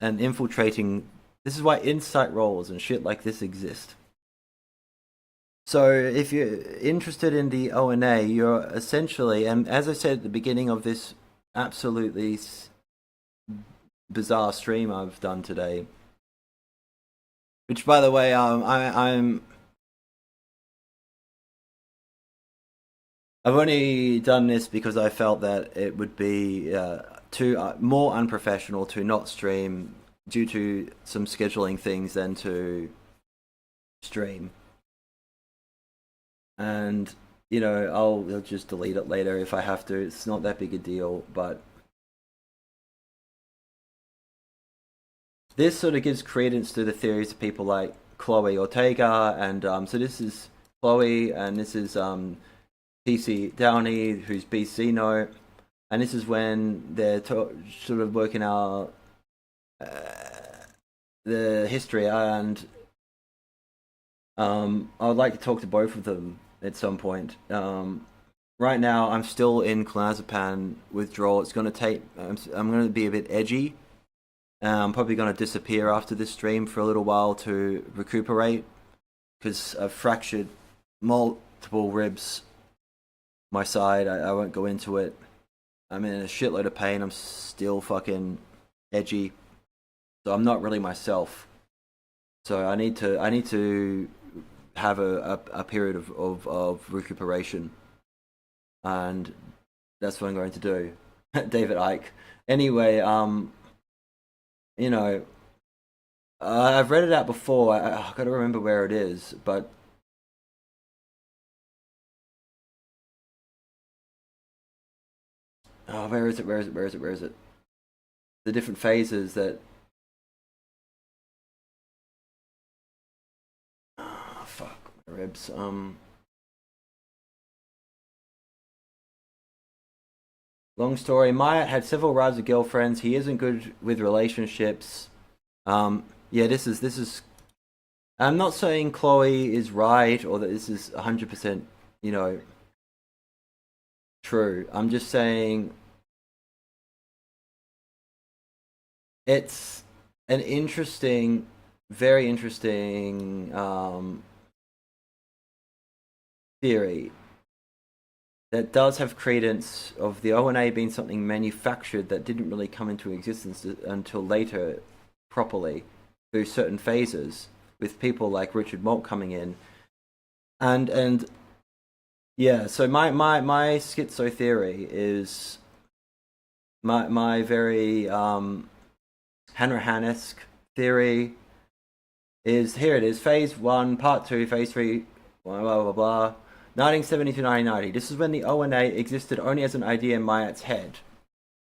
and infiltrating. This is why insight roles and shit like this exist. So if you're interested in the ONA, you're essentially, and as I said at the beginning of this absolutely bizarre stream I've done today, which by the way, I've only done this because I felt that it would be too more unprofessional to not stream due to some scheduling things than to stream. And I'll just delete it later if I have to. It's not that big a deal, but this sort of gives credence to the theories of people like Chloe Ortega, and so this is Chloe, and this is TC Downey, who's BC and this is when they're sort of working out the history, and I would like to talk to both of them at some point. Right now, I'm still in clonazepam withdrawal. It's going to take. I'm going to be a bit edgy. I'm probably going to disappear after this stream for a little while to recuperate because I've fractured multiple ribs. My side. I won't go into it. I'm in a shitload of pain. I'm still fucking edgy, so I'm not really myself. So I need to have a period of recuperation, and that's what I'm going to do. David Icke. Anyway, I've read it out before. I've got to remember where it is, but where is it? The different phases that. Fuck my ribs. Long story. Myatt had several wives and girlfriends. He isn't good with relationships. Yeah, this is. I'm not saying Chloe is right or that this is 100%, true. I'm just saying it's an interesting, very interesting theory that does have credence of the ONA being something manufactured that didn't really come into existence until later properly through certain phases with people like Richard Moult coming in. And yeah, so my schizo theory is my very Hanrahan-esque theory is, here it is, phase 1, part 2, phase 3, blah blah blah blah, 1970 to 1990. This is when the ONA existed only as an idea in Myatt's head,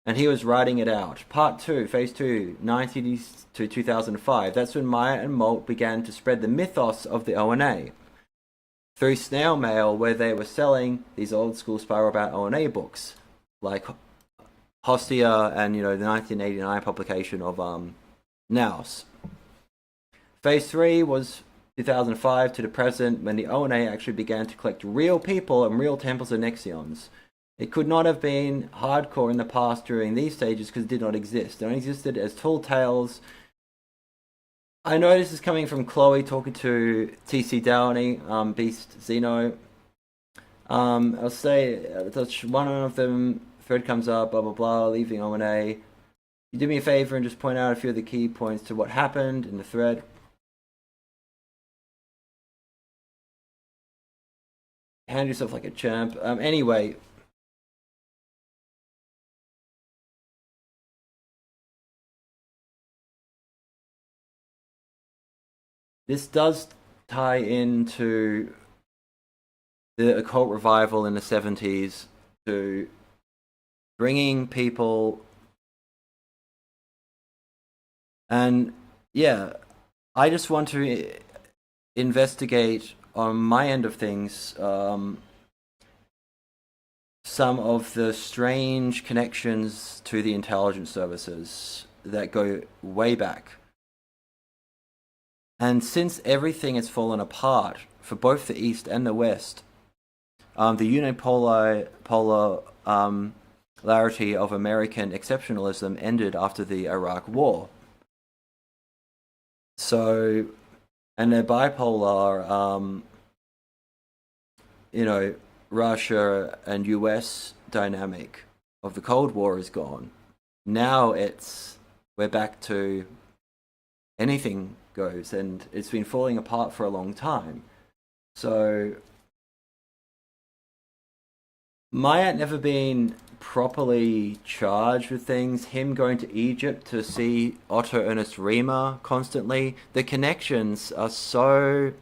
and he was writing it out. Part 2, phase 2, 1990 to 2005. That's when Myatt and Moult began to spread the mythos of the ONA through snail mail, where they were selling these old school spiral bound ONA books, like Hostia and the 1989 publication of Naus. Phase 3 was 2005 to the present, when the ONA actually began to collect real people and real temples and nexions. It could not have been hardcore in the past during these stages because it did not exist. It only existed as tall tales. I know this is coming from Chloe talking to TC Downey, Beast Zeno. I'll say one of them, thread comes up, blah blah blah, leaving ONA. You do me a favor and just point out a few of the key points to what happened in the thread. Hand yourself like a champ. Anyway. This does tie into the occult revival in the 70s to bringing people. And yeah, I just want to investigate on my end of things some of the strange connections to the intelligence services that go way back. And since everything has fallen apart for both the East and the West, the unipolarity of American exceptionalism ended after the Iraq War. So, and their bipolar, Russia and US dynamic of the Cold War is gone. Now we're back to anything goes, and it's been falling apart for a long time. So Myatt never been properly charged with things. Him going to Egypt to see Otto Ernst Riemer constantly. The connections are so...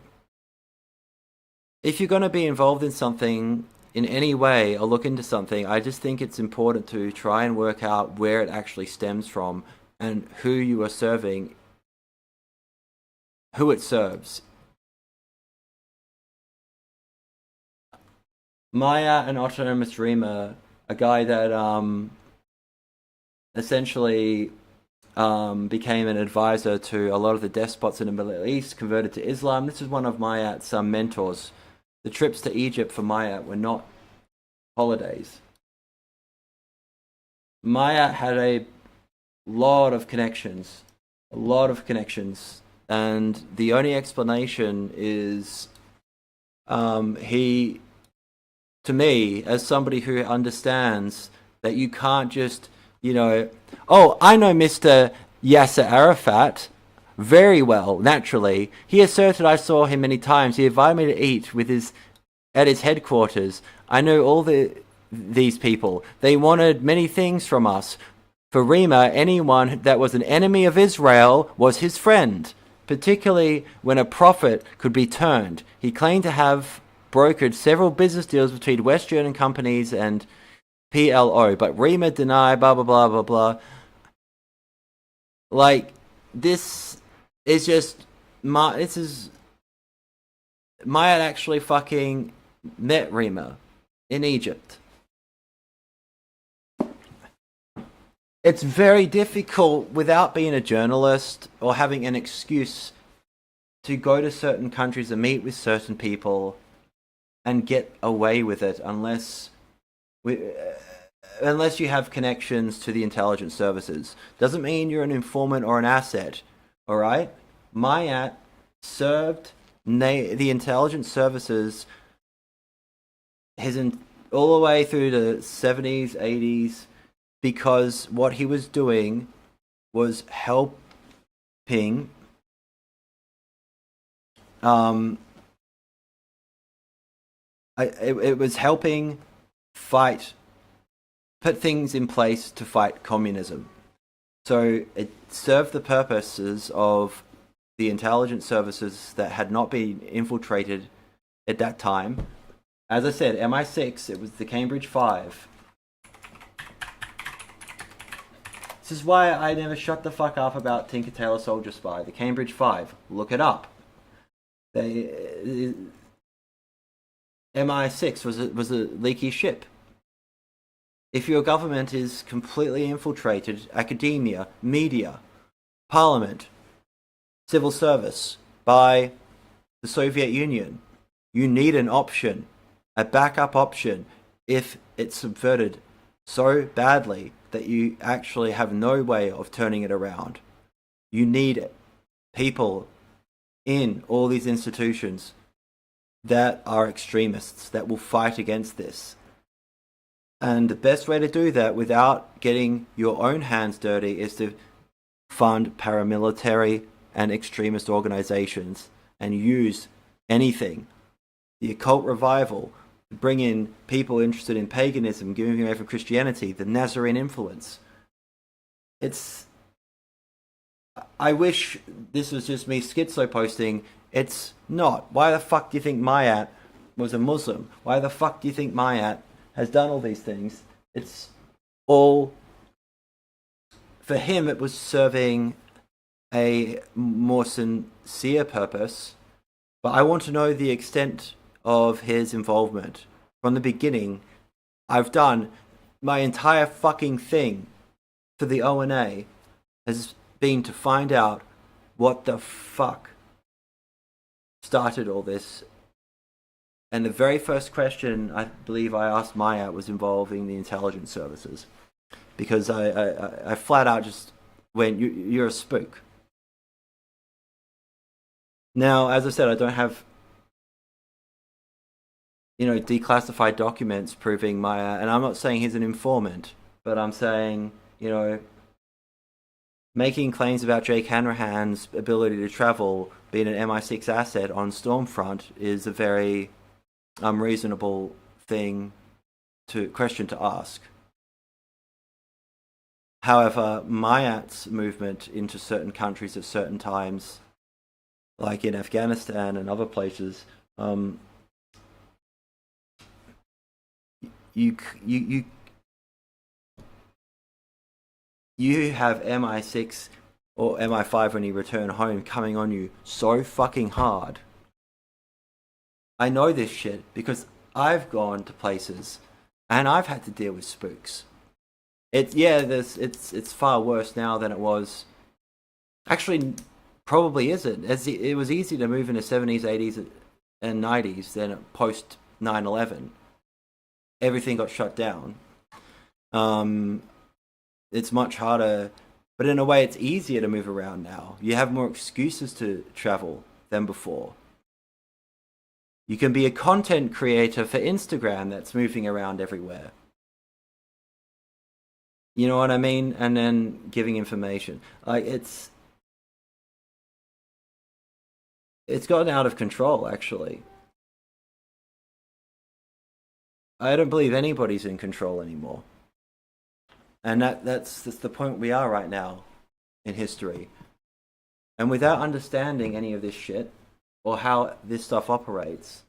If you're going to be involved in something in any way or look into something, I just think it's important to try and work out where it actually stems from and who you are serving, who it serves. Myatt and Otto Ernst Riemer, a guy that essentially became an advisor to a lot of the despots in the Middle East, converted to Islam. This is one of Myatt's mentors. The trips to Egypt for Myatt were not holidays. Myatt had a lot of connections, and the only explanation is he, to me, as somebody who understands that you can't just, oh, I know Mr. Yasser Arafat very well, naturally. He asserted I saw him many times. He invited me to eat at his headquarters. I know all these people. They wanted many things from us. For Riemer, anyone that was an enemy of Israel was his friend, particularly when a prophet could be turned. He claimed to have brokered several business deals between West German companies and PLO, but Riemer denied, blah, blah, blah, blah, blah. Like, this is just... Myatt actually fucking met Riemer in Egypt. It's very difficult, without being a journalist or having an excuse, to go to certain countries and meet with certain people and get away with it unless you have connections to the intelligence services. Doesn't mean you're an informant or an asset, all right? Myatt served the intelligence services all the way through the 70s, 80s, because what he was doing was helping it was helping put things in place to fight communism. So it served the purposes of the intelligence services that had not been infiltrated at that time. As I said, MI6, it was the Cambridge 5. This is why I never shut the fuck up about Tinker Tailor Soldier Spy. The Cambridge 5. Look it up. MI6 was a leaky ship. If your government is completely infiltrated, academia, media, parliament, civil service, by the Soviet Union, you need an option, a backup option, if it's subverted so badly that you actually have no way of turning it around. You need people in all these institutions that are extremists, that will fight against this. And the best way to do that without getting your own hands dirty is to fund paramilitary and extremist organizations and use anything. The occult revival, bring in people interested in paganism, giving away from Christianity, the Nazarene influence. I wish this was just me schizo posting. It's not. Why the fuck do you think Myatt was a Muslim? Why the fuck do you think Myatt has done all these things? It's all... For him, it was serving a more sincere purpose. But I want to know the extent of his involvement. From the beginning, I've done my entire fucking thing for the ONA has been to find out what the fuck started all this And the very first question I believe I asked Myatt was involving the intelligence services, because I flat out just went, "You're a spook." Now, as I said, I don't have declassified documents proving Myatt, and I'm not saying he's an informant, but I'm saying making claims about Jake Hanrahan's ability to travel, being an MI6 asset on Stormfront, is a very unreasonable question to ask. However, Myatt's movement into certain countries at certain times, like in Afghanistan and other places, you have MI6 or MI5 when you return home coming on you so fucking hard. I know this shit because I've gone to places and I've had to deal with spooks. It's far worse now than it was. Actually, probably isn't. It was easy to move in the 70s, 80s, and 90s than post 9/11. Everything got shut down. It's much harder, but in a way, it's easier to move around now. You have more excuses to travel than before. You can be a content creator for Instagram that's moving around everywhere. You know what I mean? And then giving information. Like, it's gotten out of control, actually. I don't believe anybody's in control anymore. And that's the point we are right now in history. And without understanding any of this shit, or how this stuff operates,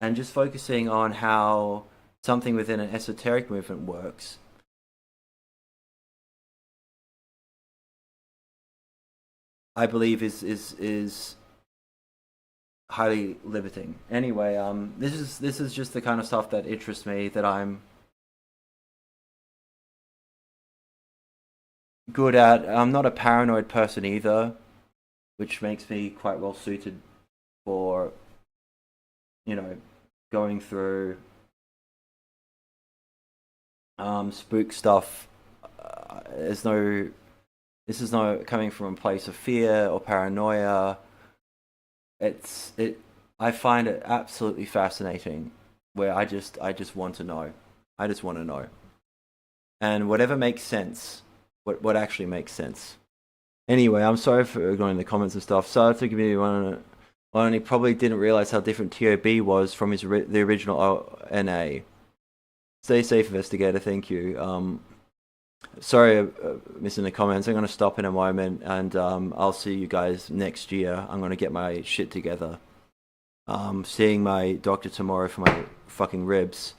and just focusing on how something within an esoteric movement works, I believe is highly limiting. Anyway, this is just the kind of stuff that interests me, that I'm good at. I'm not a paranoid person either, which makes me quite well suited for going through spook stuff. This is no coming from a place of fear or paranoia. I find it absolutely fascinating, where I just want to know. I just want to know. And whatever makes sense, what actually makes sense. Anyway, I'm sorry for ignoring the comments and stuff. So to give you one, he probably didn't realize how different TOB was from the original ONA. Stay safe, Investigator. Thank you. Sorry, missing the comments. I'm going to stop in a moment, and I'll see you guys next year. I'm going to get my shit together. Seeing my doctor tomorrow for my fucking ribs.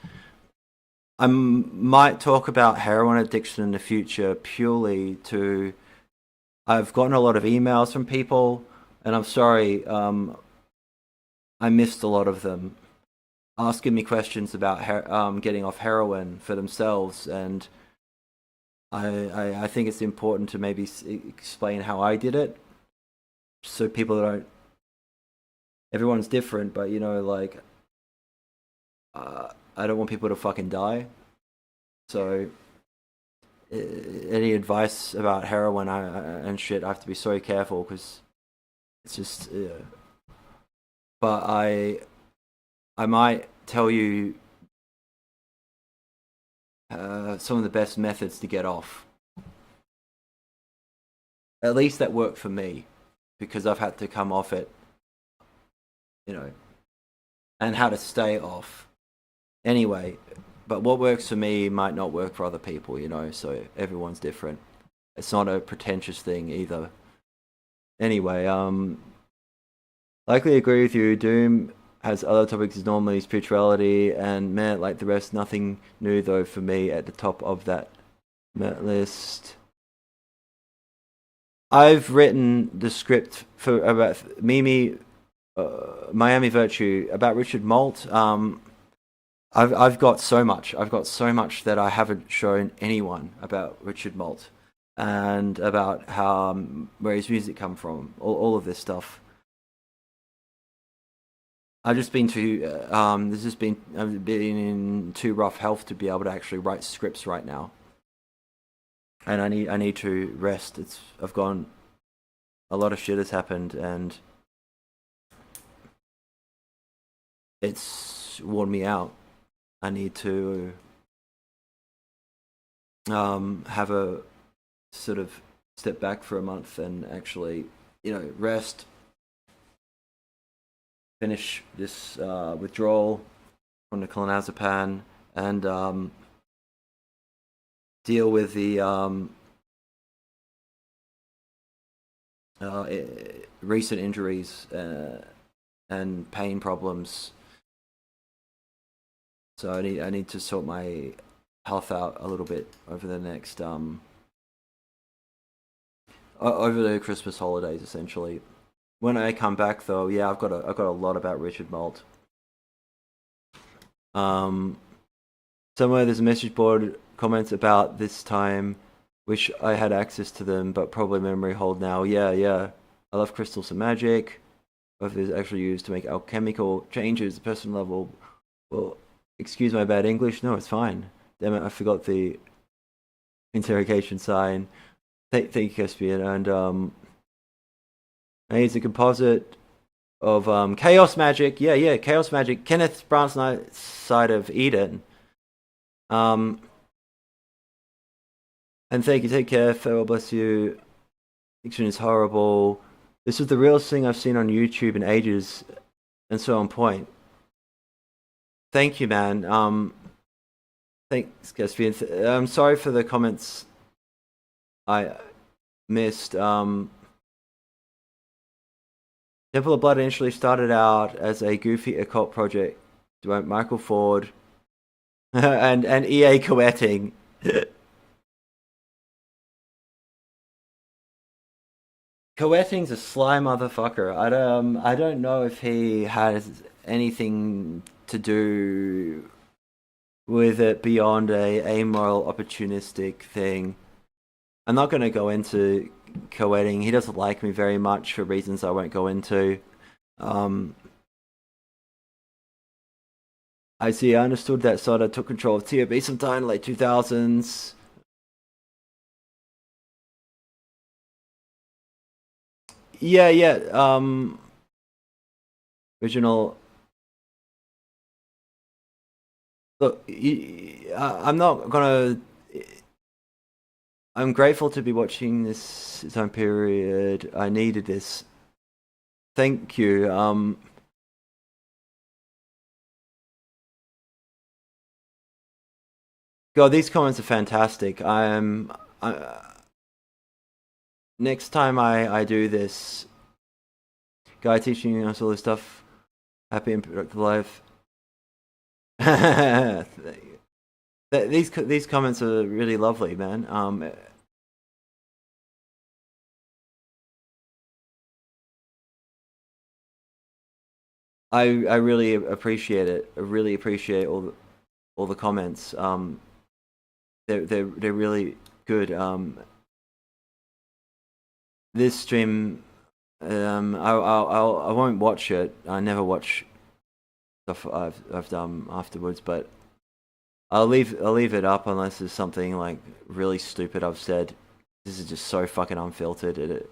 I might talk about heroin addiction in the future purely to... I've gotten a lot of emails from people, and I'm sorry, I missed a lot of them, asking me questions about getting off heroin for themselves, and I think it's important to maybe explain how I did it, so people don't... Everyone's different, but I don't want people to fucking die. So any advice about heroin and shit, I have to be so careful, because it's just... But I might tell you some of the best methods to get off. At least that worked for me, because I've had to come off it, and how to stay off. Anyway, but what works for me might not work for other people, so everyone's different. It's not a pretentious thing either. Anyway, likely agree with you. Doom has other topics as normally spirituality and man, like the rest, nothing new though for me at the top of that list. I've written the script about Mimi, Miami Virtue, about Richard Malt. I've got so much. I've got so much that I haven't shown anyone about Richard Malt, and about how where his music come from. All of this stuff. I've just been I've been in too rough health to be able to actually write scripts right now, and I need to rest. I've gone, a lot of shit has happened, and it's worn me out. I need to have a sort of step back for a month and actually, rest, finish this withdrawal from the clonazepam, and deal with the recent injuries and pain problems. So I need to sort my health out a little bit over the next over the Christmas holidays, essentially. When I come back, though, yeah, I've got a lot about Richard Malt. Somewhere there's a message board comments about this time. Wish I had access to them, but probably memory hold now. Yeah. I love crystals and magic. If it's actually used to make alchemical changes, the person level. Well, excuse my bad English. No, it's fine. Damn it, I forgot the interrogation sign. Thank you, Caspian. And it's a composite of chaos magic. Yeah, chaos magic. Kenneth Brown's Side of Eden. And thank you. Take care. Farewell. Bless you. Fiction is horrible. This is the realest thing I've seen on YouTube in ages, and so on point. Thank you, man. Thanks, Caspian. I'm sorry for the comments I missed. Temple of Blood initially started out as a goofy occult project by Michael Ford and EA Coetting. Coetting's a sly motherfucker. I don't know if he has anything to do with it beyond a amoral, opportunistic thing. I'm not going to go into Coetting. He doesn't like me very much for reasons I won't go into. I see. I understood that Soda took control of TOB sometime in the late 2000s. Yeah. Original. Look, I'm not gonna. I'm grateful to be watching this time period. I needed this. Thank you. God, these comments are fantastic. Next time I do this, guy teaching us all this stuff. Happy and productive life. These comments are really lovely, man. I really appreciate it. I really appreciate all the comments. They're really good. This stream, I won't watch it. I never watch stuff I've done afterwards, but I'll leave it up unless there's something like really stupid I've said. This is just so fucking unfiltered.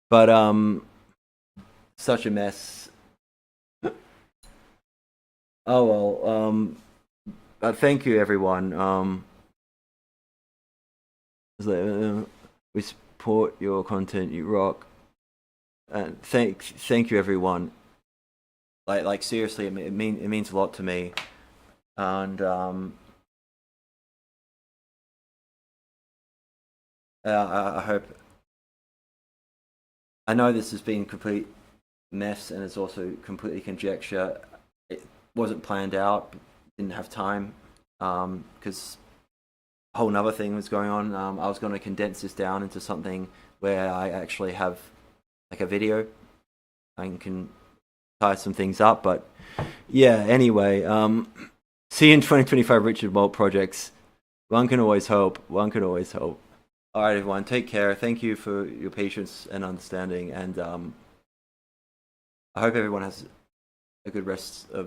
But such a mess. Oh well. Thank you, everyone. We support your content. You rock. And thank you, everyone. Like seriously, it means a lot to me. And I hope. I know this has been complete mess, and it's also completely conjecture. It wasn't planned out. Didn't have time because a whole nother thing was going on. I was going to condense this down into something where I actually have like a video. I can tie some things up, but yeah. Anyway, see you in 2025 Richard Malt projects. One can always hope. All right, everyone. Take care. Thank you for your patience and understanding, and I hope everyone has a good rest of